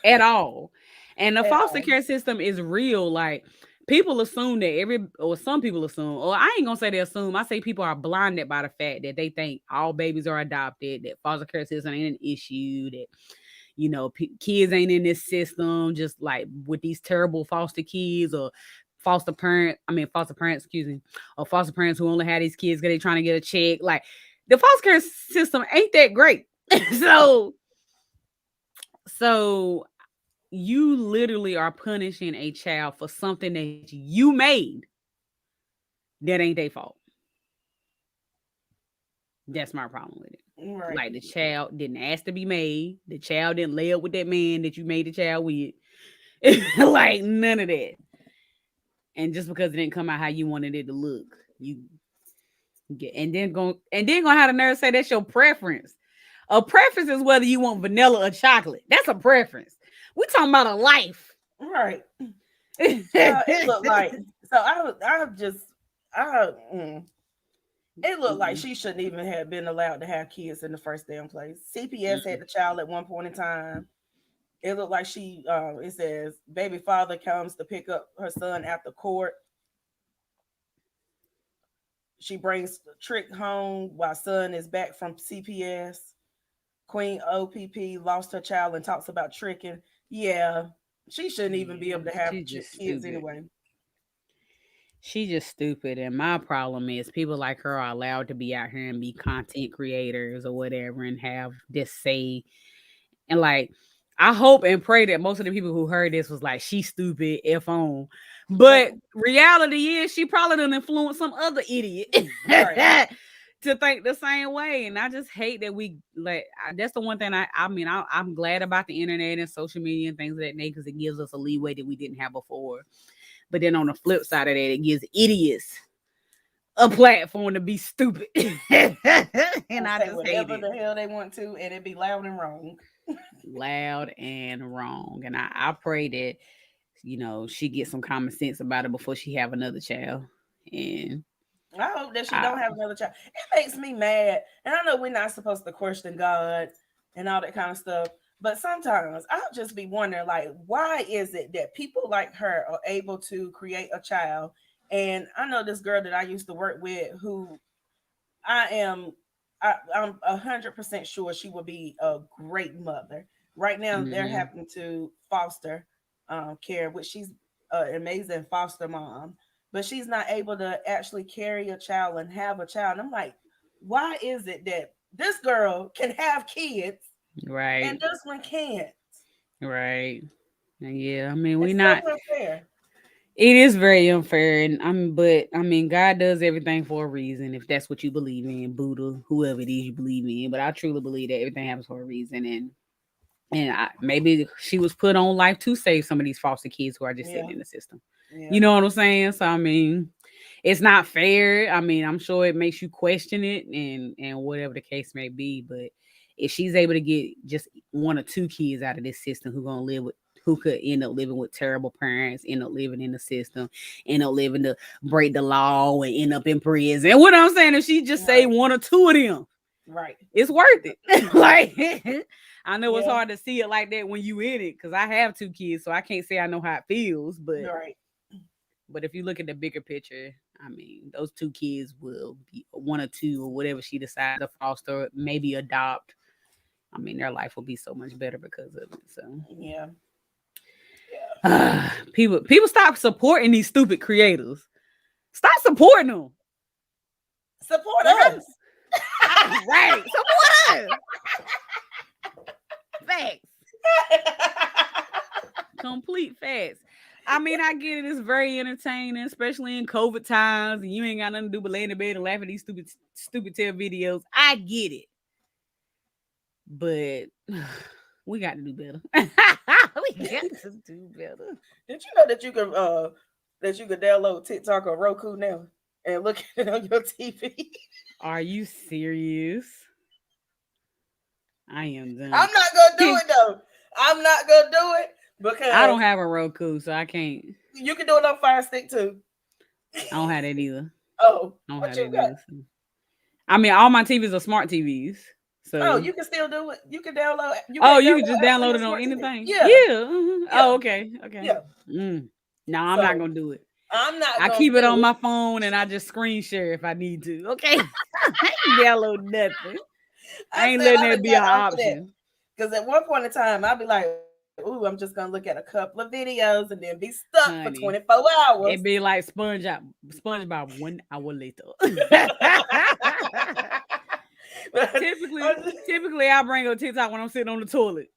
at all. And the foster care system is real. Like people assume that some people assume, or I ain't gonna say they assume. I say people are blinded by the fact that they think all babies are adopted, that foster care system ain't an issue, that kids ain't in this system, just like with these terrible foster kids or foster parents, excuse me, or foster parents who only have these kids because they trying to get a check. Like the foster care system ain't that great. so you literally are punishing a child for something that you made that ain't their fault. That's my problem with it. Right. Like the child didn't ask to be made. The child didn't lay up with that man that you made the child with. Like none of that. And just because it didn't come out how you wanted it to look, you get and then gonna have the nerve say that's your preference. A preference is whether you want vanilla or chocolate. That's a preference. We're talking about a life. Right. It looked like it looked like she shouldn't even have been allowed to have kids in the first damn place. CPS had the child at one point in time. It looked like it says baby father comes to pick up her son after court. She brings Trick home while son is back from CPS. Queen OPP lost her child and talks about tricking. Yeah, she shouldn't even be able to have kids anyway. She's just stupid. And my problem is people like her are allowed to be out here and be content creators or whatever and have this say. And like, I hope and pray that most of the people who heard this was like, she's stupid, F on. But reality is she probably done influence some other idiot to think the same way. And I just hate that that's the one thing I'm glad about the internet and social media and things of that nature because it gives us a leeway that we didn't have before. But then on the flip side of that, it gives idiots a platform to be stupid. And I just hate whatever the hell they want to, and it be loud and wrong. Loud and wrong. And I pray that, she gets some common sense about it before she have another child. And I hope that she don't have another child. It makes me mad. And I know we're not supposed to question God and all that kind of stuff. But sometimes I'll just be wondering, like, why is it that people like her are able to create a child? And I know this girl that I used to work with who I'm 100% sure she will be a great mother. Right now, they're having to foster care, which she's an amazing foster mom, but she's not able to actually carry a child and have a child. I'm like, why is it that this girl can have kids? Right. And this one can't. Right. Yeah. I mean, we're not. Fair. It is very unfair, and but I mean, God does everything for a reason. If that's what you believe in, Buddha, whoever it is you believe in, but I truly believe that everything happens for a reason, and maybe she was put on life to save some of these foster kids who are just sitting in the system. Yeah. You know what I'm saying? So I mean, it's not fair. I mean, I'm sure it makes you question it, and whatever the case may be. But if she's able to get just one or two kids out of this system who could end up living with terrible parents, end up living in the system, end up living to break the law and end up in prison. And what I'm saying, if she just say one or two of them, right, it's worth it. Like, I know it's hard to see it like that when you in it, because I have two kids, so I can't say I know how it feels. But if you look at the bigger picture, I mean, those two kids will be one or two or whatever she decides to foster, maybe adopt. I mean, their life will be so much better because of it. So people stop supporting these stupid creators. Stop supporting them. Support us. Right. Support us. Facts. Complete facts. I mean, I get it. It's very entertaining, especially in COVID times, and you ain't got nothing to do but lay in the bed and laugh at these stupid tail videos. I get it. But we got to do better. We got to do better. Did you know that you could download TikTok or Roku now and look at it on your TV? Are you serious? I am done. I'm not gonna do it though. I'm not gonna do it because I don't have a Roku, so I can't. You can do it on Fire Stick too. I don't have that either. Oh, I don't what have you that got? either. I mean, all my TVs are smart TVs. So you can still do it. You can download. You can just download it on anything. Yeah. Mm-hmm. Yeah. Oh, okay. Yeah. No, I'm not gonna do it. I'm not. I keep it on my phone and I just screen share if I need to. Okay. I ain't download nothing. I ain't letting that be an option. Because at one point in time, I'd be like, "Ooh, I'm just gonna look at a couple of videos and then be stuck for 24 hours." It'd be like SpongeBob 1 hour later. Typically, I bring up TikTok when I'm sitting on the toilet.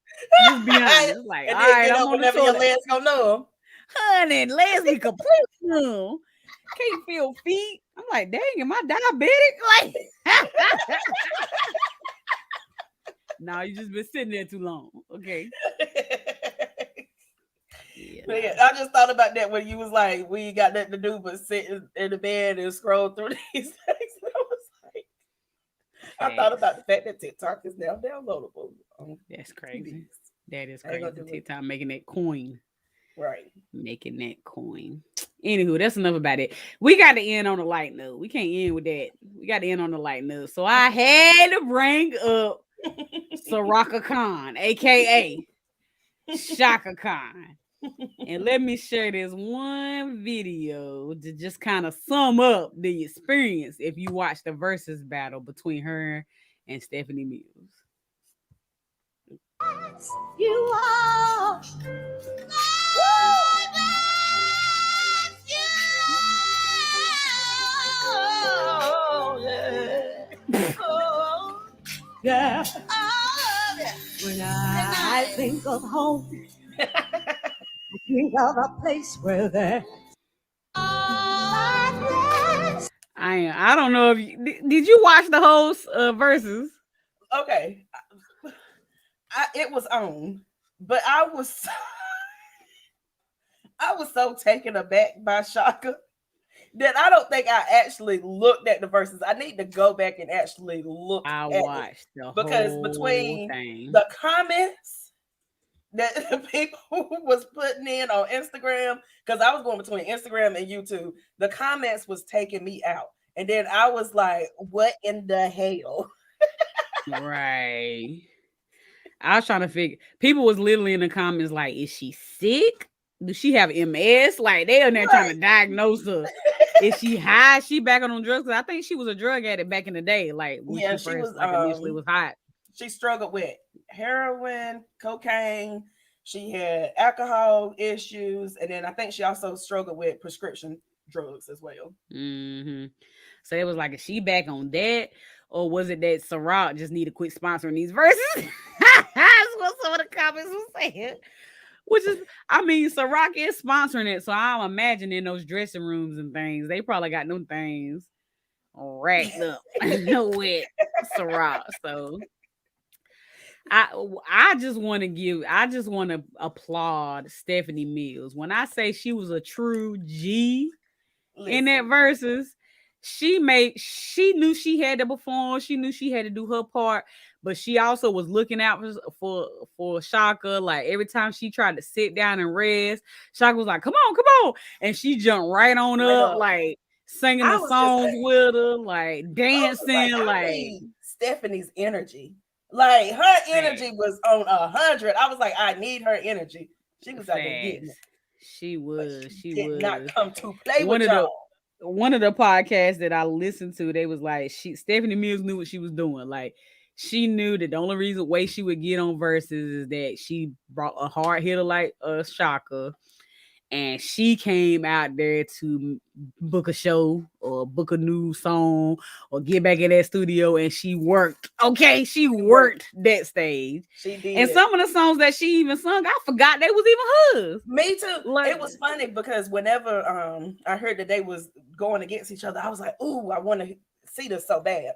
Just be honest. Like, all right, I'm on the toilet. Your legs gonna know. Honey, legs be completely numb. Can't feel feet. I'm like, dang, am I diabetic? Like, no, you just been sitting there too long. Okay. Yeah, I just thought about that when you was like, we ain't got nothing to do but sit in the bed and scroll through these things. I thought about the fact that TikTok is now downloadable. That's crazy. That is crazy. TikTok making that coin. Right. Making that coin. Anywho, that's enough about it. We got to end on a light note. We can't end with that. We got to end on a light note. So I had to bring up Ciroca Khan, aka Shaka Khan. And let me share this one video to just kind of sum up the experience if you watch the versus battle between her and Stephanie Mills. You are. Yeah. When I think of home, I think of a place where there. I don't know if did you watch the whole versus? Okay, it was on, but I was so taken aback by Shaka that I don't think I actually looked at the verses. I need to go back and actually look. I watched the because whole between thing. The comments that the people was putting in on Instagram, because I was going between Instagram and YouTube, the comments was taking me out, and then I was like, "What in the hell?" Right. I was trying to figure. People was literally in the comments like, "Is she sick? Does she have MS?" Like they are there trying to diagnose her. Is she high? Is she back on drugs? I think she was a drug addict back in the day. Like when she first initially was hot. She struggled with heroin, cocaine. She had alcohol issues, and then I think she also struggled with prescription drugs as well. Mm-hmm. So it was like, is she back on that, or was it that Ciroca just need to quit sponsoring these verses? That's what some of the comments were saying. Which is, I mean, Ciroca is sponsoring it, so I'm imagining those dressing rooms and things. They probably got them things racked up with Ciroc. So I just want to applaud Stephanie Mills. When I say she was a true G in that verses, she knew she had to perform, she knew she had to do her part, but she also was looking out for Shaka. Like every time she tried to sit down and rest, Shaka was like, come on, and she jumped right on up, like singing the songs with her, like dancing, like Stephanie's energy. Like her energy was on 100. I was like, I need her energy. She was out there getting it. She did not come to play with y'all. One of the podcasts that I listened to, they was like, Stephanie Mills knew what she was doing. Like she knew that the only way she would get on verses is that she brought a hard hitter like Shaka, and she came out there to book a show or book a new song or get back in that studio, and she worked. Okay, she worked that stage. She did. And some of the songs that she even sung, I forgot they was even hers. Me too. Like, it was funny because whenever I heard that they was going against each other, I was like, ooh, I want to see this so bad.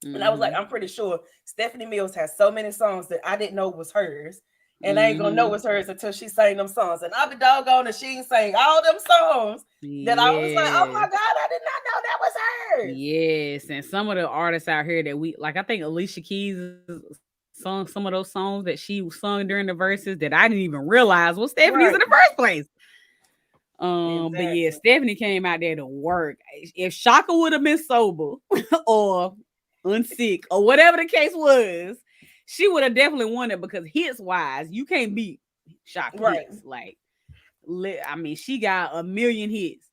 And I was like, I'm pretty sure Stephanie Mills has so many songs that I didn't know was hers. And I ain't gonna know it's hers until she sang them songs. And I'll be doggone if she ain't sang all them songs that I was like, oh my God, I did not know that was hers. Yes. And some of the artists out here that we like, I think Alicia Keys sung some of those songs that she sung during the verses that I didn't even realize was Stephanie's in the first place. But yeah, Stephanie came out there to work. If Shaka would have been sober or unsick or whatever the case was, she would have definitely won it, because hits wise, you can't beat Shaka hits. Like, I mean, she got a million hits,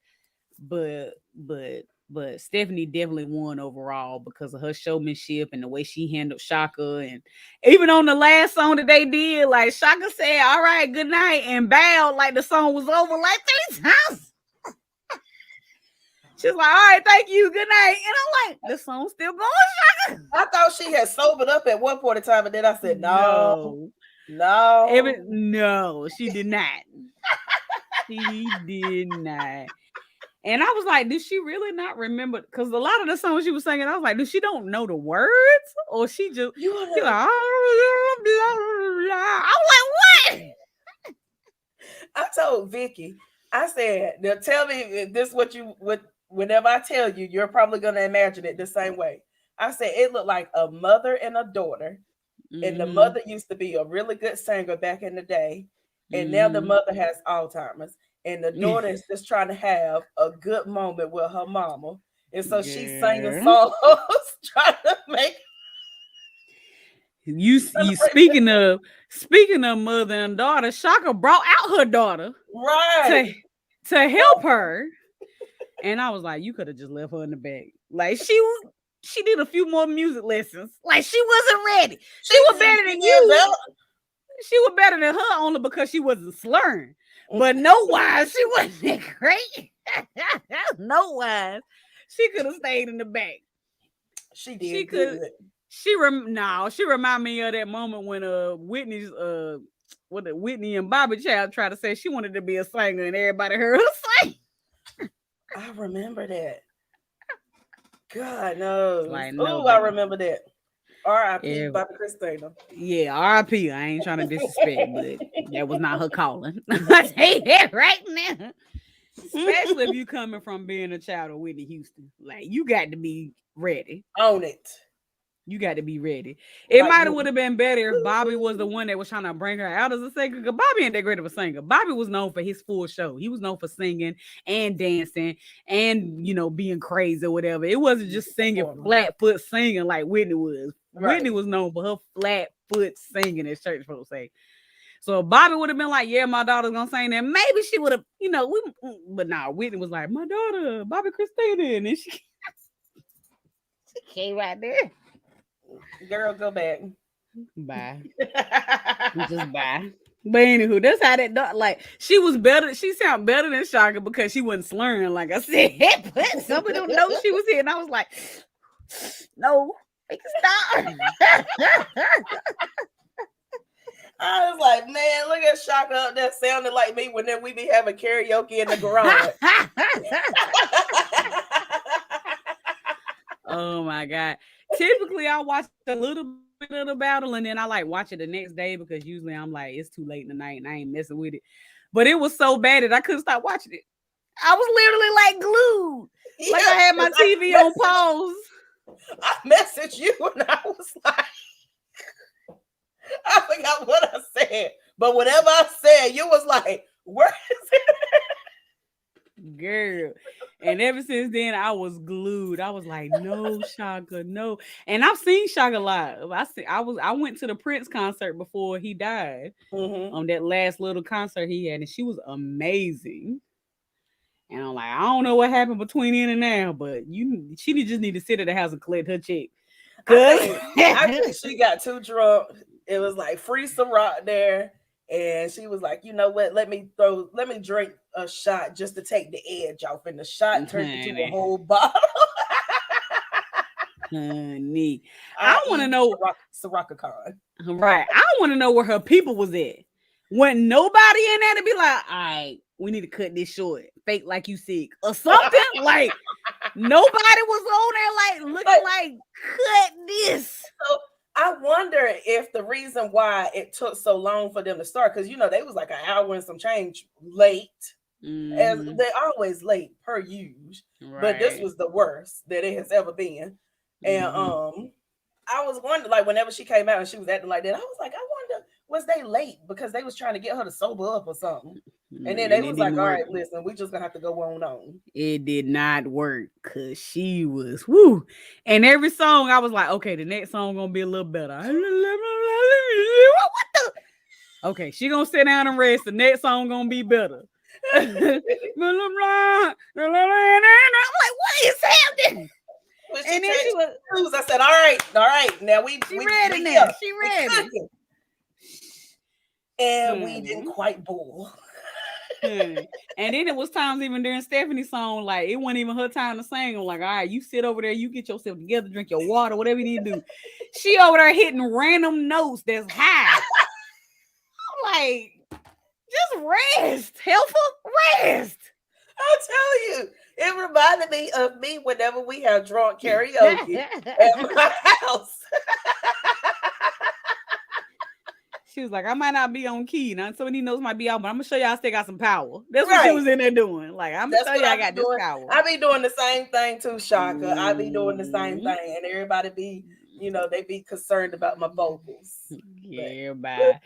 but Stephanie definitely won overall because of her showmanship and the way she handled Shaka. And even on the last song that they did, like Shaka said, "All right, good night," and bowed like the song was over like 3 times. She's like, "All right, thank you, good night." And I'm like, the song's still going, Shaka. I thought she had sobered up at one point in time, and then I said, no, she did not. She did not. And I was like, did she really not remember? Because a lot of the songs she was singing, I was like, she don't know the words? Or she just, she like, I'm like, what? I told Vicky, I said, now tell me if this whenever I tell you, you're probably going to imagine it the same way. I said, it looked like a mother and a daughter. Mm-hmm. And the mother used to be a really good singer back in the day. And now the mother has Alzheimer's. And the daughter is just trying to have a good moment with her mama. And so she's singing songs, trying to make. You speaking of mother and daughter, Shaka brought out her daughter. Right. To help her. And I was like, you could have just left her in the back. Like she did a few more music lessons. Like she wasn't ready. She was better than you. She was better than her only because she wasn't slurring. But no wise, she wasn't great. No wise. She could have stayed in the back. She did. She could. She reminded me of that moment when Whitney and Bobby Child tried to say she wanted to be a singer and everybody heard her sing. I remember that. God knows. Like, no, I remember that. R.I.P. Bobby Christina. Yeah, R.I.P. I ain't trying to disrespect, but that was not her calling. I say that right now. Especially if you coming from being a child of Whitney Houston. Like, you got to be ready. Own it. You got to be ready. It might have would have been better if Bobby was the one that was trying to bring her out as a singer. Because Bobby ain't that great of a singer. Bobby was known for his full show. He was known for singing and dancing and, being crazy or whatever. It wasn't just singing flat foot singing like Whitney was. Right. Whitney was known for her flat foot singing, as church folks say. So if Bobby would have been like, yeah, my daughter's gonna sing that, maybe she would have, but nah, Whitney was like, my daughter, Bobby Christina, and then she came right there. Girl, go back. Bye. Just bye. But anywho, that's how that like she was better. She sounded better than Shaka because she wasn't slurring, like I said. But somebody don't know she was here, and I was like, no, make it stop. I was like, man, look at Shaka up there sounding like me when we be having karaoke in the garage. Oh my God. Typically I watch a little bit of the battle and then I like watch it the next day because usually I'm like, it's too late in the night and I ain't messing with it. But it was so bad that I couldn't stop watching it. I was literally like glued. Like I had my TV on pause. I messaged you and I was like, I forgot what I said. But whatever I said, you was like, where is it? Girl. And ever since then, I was glued. I was like, no, Shaka, no. And I've seen Shaka live. I went to the Prince concert before he died. On that last little concert he had, and she was amazing. And I'm like, I don't know what happened between then and now, but she just need to sit at the house and collect her check. I think she got too drunk. It was like free Ciroca there. And she was like, you know what? Let me drink a shot just to take the edge off. And the shot turned into a whole bottle. Honey, I want to know Ciroca Con. Right. I want to know where her people was at. When nobody in there to be like, all right, we need to cut this short. Fake like you sick or something. Like nobody was on there like looking like cut this. So I wonder if the reason why it took so long for them to start, because they was like an hour and some change late. As they're always late per usual. But this was the worst that it has ever been. And I was wondering, like, whenever she came out and she was acting like that, I was like, I wonder, was they late because they was trying to get her to sober up or something? And then they was like, all right, listen, we just gonna have to go on. It did not work because she was woo. And every song I was like, okay, the next song gonna be a little better. What the? Okay, she gonna sit down and rest. The next song gonna be better. I'm like, what is happening? When and then she was, I said, all right. Now we ready now. She ready. And we didn't quite boil. And then it was times even during Stephanie's song, like it wasn't even her time to sing. I'm like, all right, you sit over there, you get yourself together, drink your water, whatever you need to do. She over there hitting random notes that's high. I'm like, just rest, helpful rest. I'll tell you, it reminded me of me whenever we have drunk karaoke at my house. She was like, I might not be on key. Now some of these notes might be out, but I'm gonna show y'all I still got some power. That's what she was in there doing. Like, I'm gonna show you I got this power. I be doing the same thing too, Shaka. I be doing the same thing, and everybody be, they be concerned about my vocals. Yeah, bye.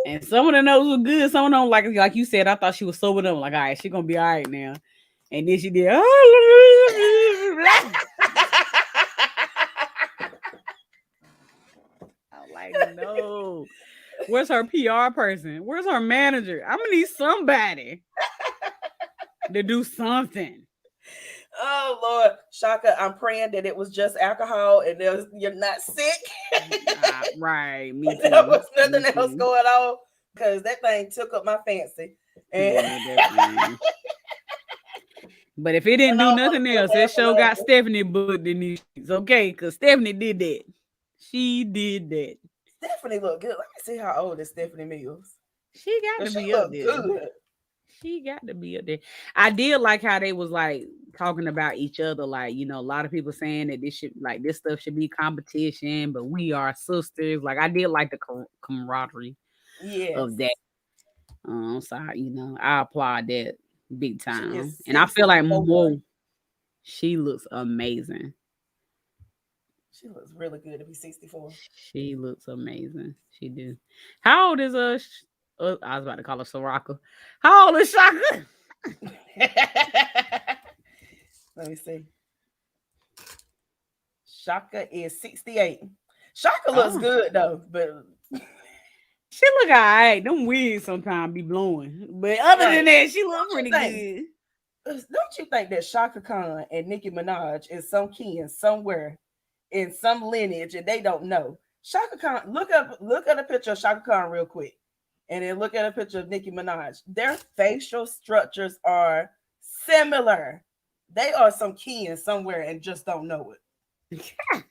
And some of the notes were good. Some of them, like you said, I thought she was sober. Them like, all right, she gonna be all right now. And then she did. I'm like, no. Where's her PR person? Where's her manager? I'm gonna need somebody to do something. Oh Lord, Shaka, I'm praying that it was just alcohol and you're not sick. Right, me too. There was nothing else going on because that thing took up my fancy. And but if it didn't do nothing else, that show got Stephanie booked in these sheets. Okay, because Stephanie did that. She did that. Stephanie look good. Let me see how old is Stephanie Mills. She got to be up there. Good. She got to be up there. I did like how they was like talking about each other. Like, a lot of people saying that this stuff should be competition, but we are sisters. Like, I did like the camaraderie of that. So I applaud that big time. And I feel like she looks amazing. She looks really good to be 64. She looks amazing. She do. How old is I was about to call her Ciroca. How old is Shaka? Let me see. Shaka is 68. Shaka looks good though, but she look all right. Them wigs sometimes be blowing, but other than that, she look pretty good. Don't you think that Shaka Khan and Nicki Minaj is some kin somewhere in some lineage and they don't know? Shaka Khan, look at a picture of Shaka Khan real quick, and then look at a picture of Nicki Minaj. Their facial structures are similar. They are some kin somewhere and just don't know it.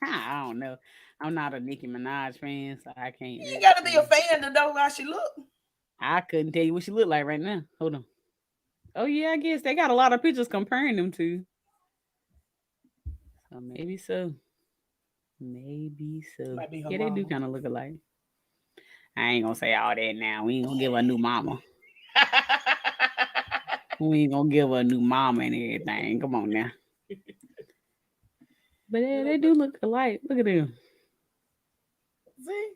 I don't know. I'm not a Nicki Minaj fan, so I can't. You ain't gotta be a fan to know how she look. I couldn't tell you what she look like right now. Hold on. Oh yeah, I guess they got a lot of pictures comparing them to. So maybe so. Maybe so. Might be her Yeah, they do mama. kind of look alike. I ain't gonna say all that now. We ain't gonna give her a new mama. We ain't gonna give her a new mama and everything. Come on now. But they do look alike. Look at them. See?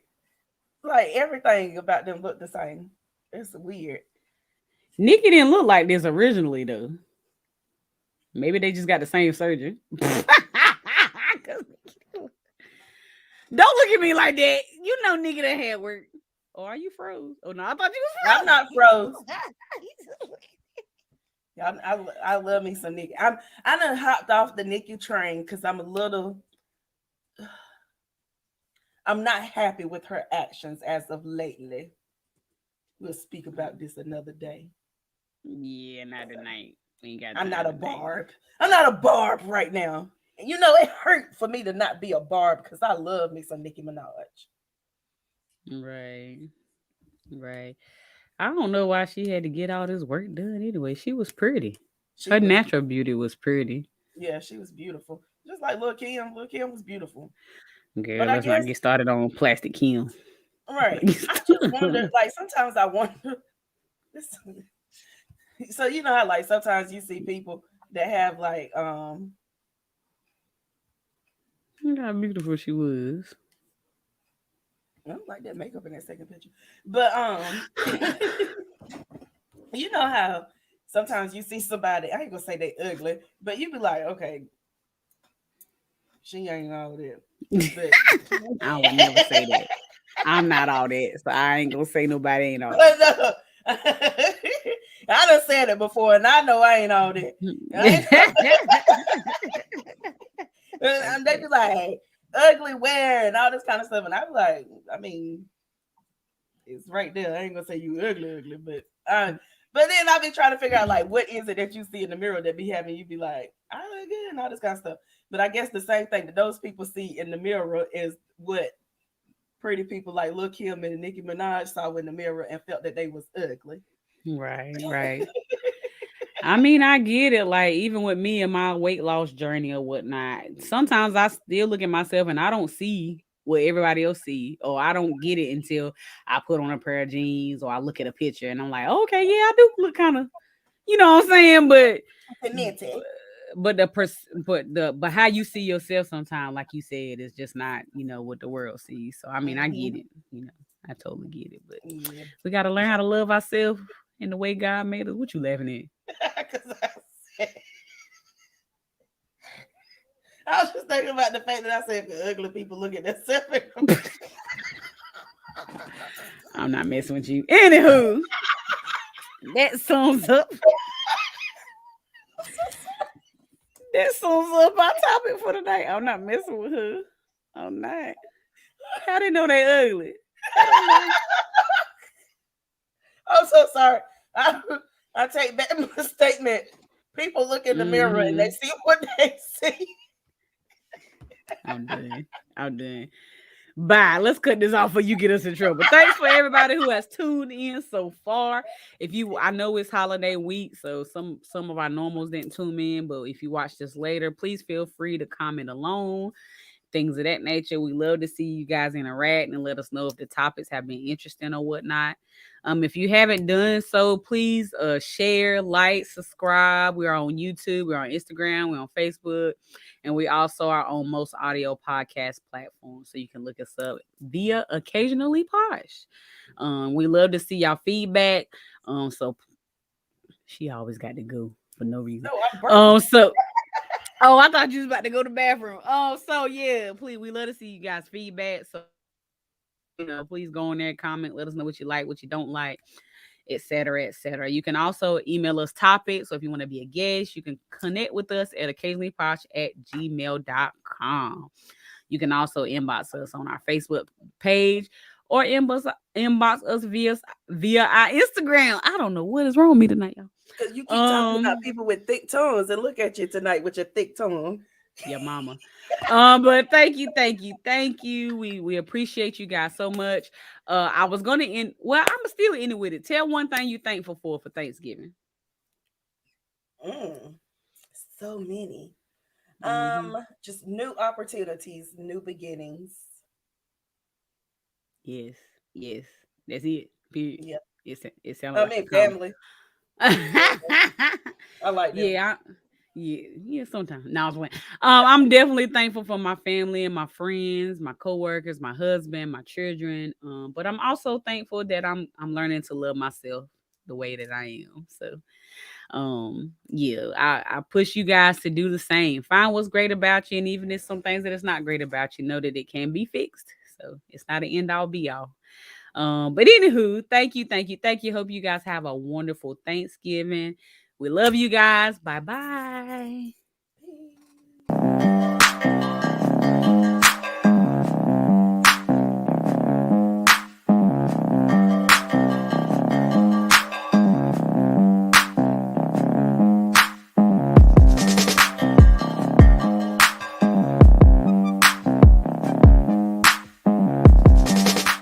Like everything about them look the same. It's weird. Nikki didn't look like this originally though. Maybe they just got the same surgeon. Don't look at me like that. You know Nikki that had work. Oh, are you froze? Oh no, I thought you was froze. I'm not froze. I love me some Nikki. I done hopped off the Nikki train because I'm not happy with her actions as of lately. We'll speak about this another day. Yeah, not tonight. I'm not a barb. I'm not a barb right now. You know, it hurt for me to not be a barb because I love me some Nicki Minaj. Right. I don't know why she had to get all this work done anyway. She was pretty. Her natural beauty was pretty. Yeah, she was beautiful. Just like Lil' Kim. Lil' Kim was beautiful. Girl, let's not get started on Plastic Kim. Right. I just wonder, like, sometimes I wonder. So you know how, like, sometimes you see people that have, like, Look how beautiful she was. I don't like that makeup in that second picture. But you know how sometimes you see somebody, I ain't gonna say they ugly, but you be like, okay, she ain't all that. But I would never say that. I'm not all that, so I ain't gonna say nobody ain't all that. I done said it before, and I know I ain't all that. And they be like, ugly wear and all this kind of stuff, and I'm like, I mean, it's right there. I ain't gonna say you ugly, but then I've been trying to figure out, like, what is it that you see in the mirror that be having you be like, I look good and all this kind of stuff. But I guess the same thing that those people see in the mirror is what pretty people like Lil' Kim and Nicki Minaj saw in the mirror and felt that they was ugly. Right. I mean, I get it. Like, even with me and my weight loss journey or whatnot, sometimes I still look at myself and I don't see what everybody else see, or I don't get it until I put on a pair of jeans or I look at a picture and I'm like, okay, yeah, I do look kind of, you know what I'm saying? But how you see yourself sometimes, like you said, is just not, you know, what the world sees. So I mean, I get it. You know, I totally get it. But we got to learn how to love ourselves in the way God made us. What you laughing at? I was just thinking about the fact that I said the ugly people look at themselves. I'm not messing with you. Anywho, that sums up. That sums up our topic for tonight. I'm not messing with her. I'm not. How they know they ugly? I'm so sorry. I take back my statement. People look in the mirror and they see what they see. I'm done. Bye. Let's cut this off before you get us in trouble. Thanks for everybody who has tuned in so far. I know it's holiday week, so some of our normals didn't tune in, but if you watch this later, please feel free to comment along, things of that nature. We love to see you guys interact and let us know if the topics have been interesting or whatnot. If you haven't done so, please share, like, subscribe. We're on YouTube, we're on Instagram, we're on Facebook, and we also are on most audio podcast platforms. So you can look us up via Occasionally Posh. We love to see y'all feedback. So she always got to go for no reason. I thought you was about to go to the bathroom. So yeah, please, we love to see you guys' feedback. So, you know, please go in there, comment, let us know what you like, what you don't like, etc., etc. You can also email us topics. So if you want to be a guest, you can connect with us at occasionallyposh@gmail.com. You can also inbox us on our Facebook page or inbox us via our Instagram. I don't know what is wrong with me tonight, y'all. Because you keep talking about people with thick tongues, and look at you tonight with your thick tongue. Your mama. But thank you. We appreciate you guys so much. I was gonna end. Well, I'm still end it with it. Tell one thing you're thankful for Thanksgiving. So many. Mhm. Just new opportunities, new beginnings. Yes, that's it. Period. Yeah. It sounded I like a mean, comment. family. I like them. Yeah. Sometimes. No, I was playing. I'm definitely thankful for my family and my friends, my coworkers, my husband, my children. But I'm also thankful that I'm learning to love myself the way that I am. So, yeah, I push you guys to do the same. Find what's great about you, and even if some things that is not great about you, know that it can be fixed. So it's not an end all be all. But anywho, thank you. Hope you guys have a wonderful Thanksgiving. We love you guys. Bye bye.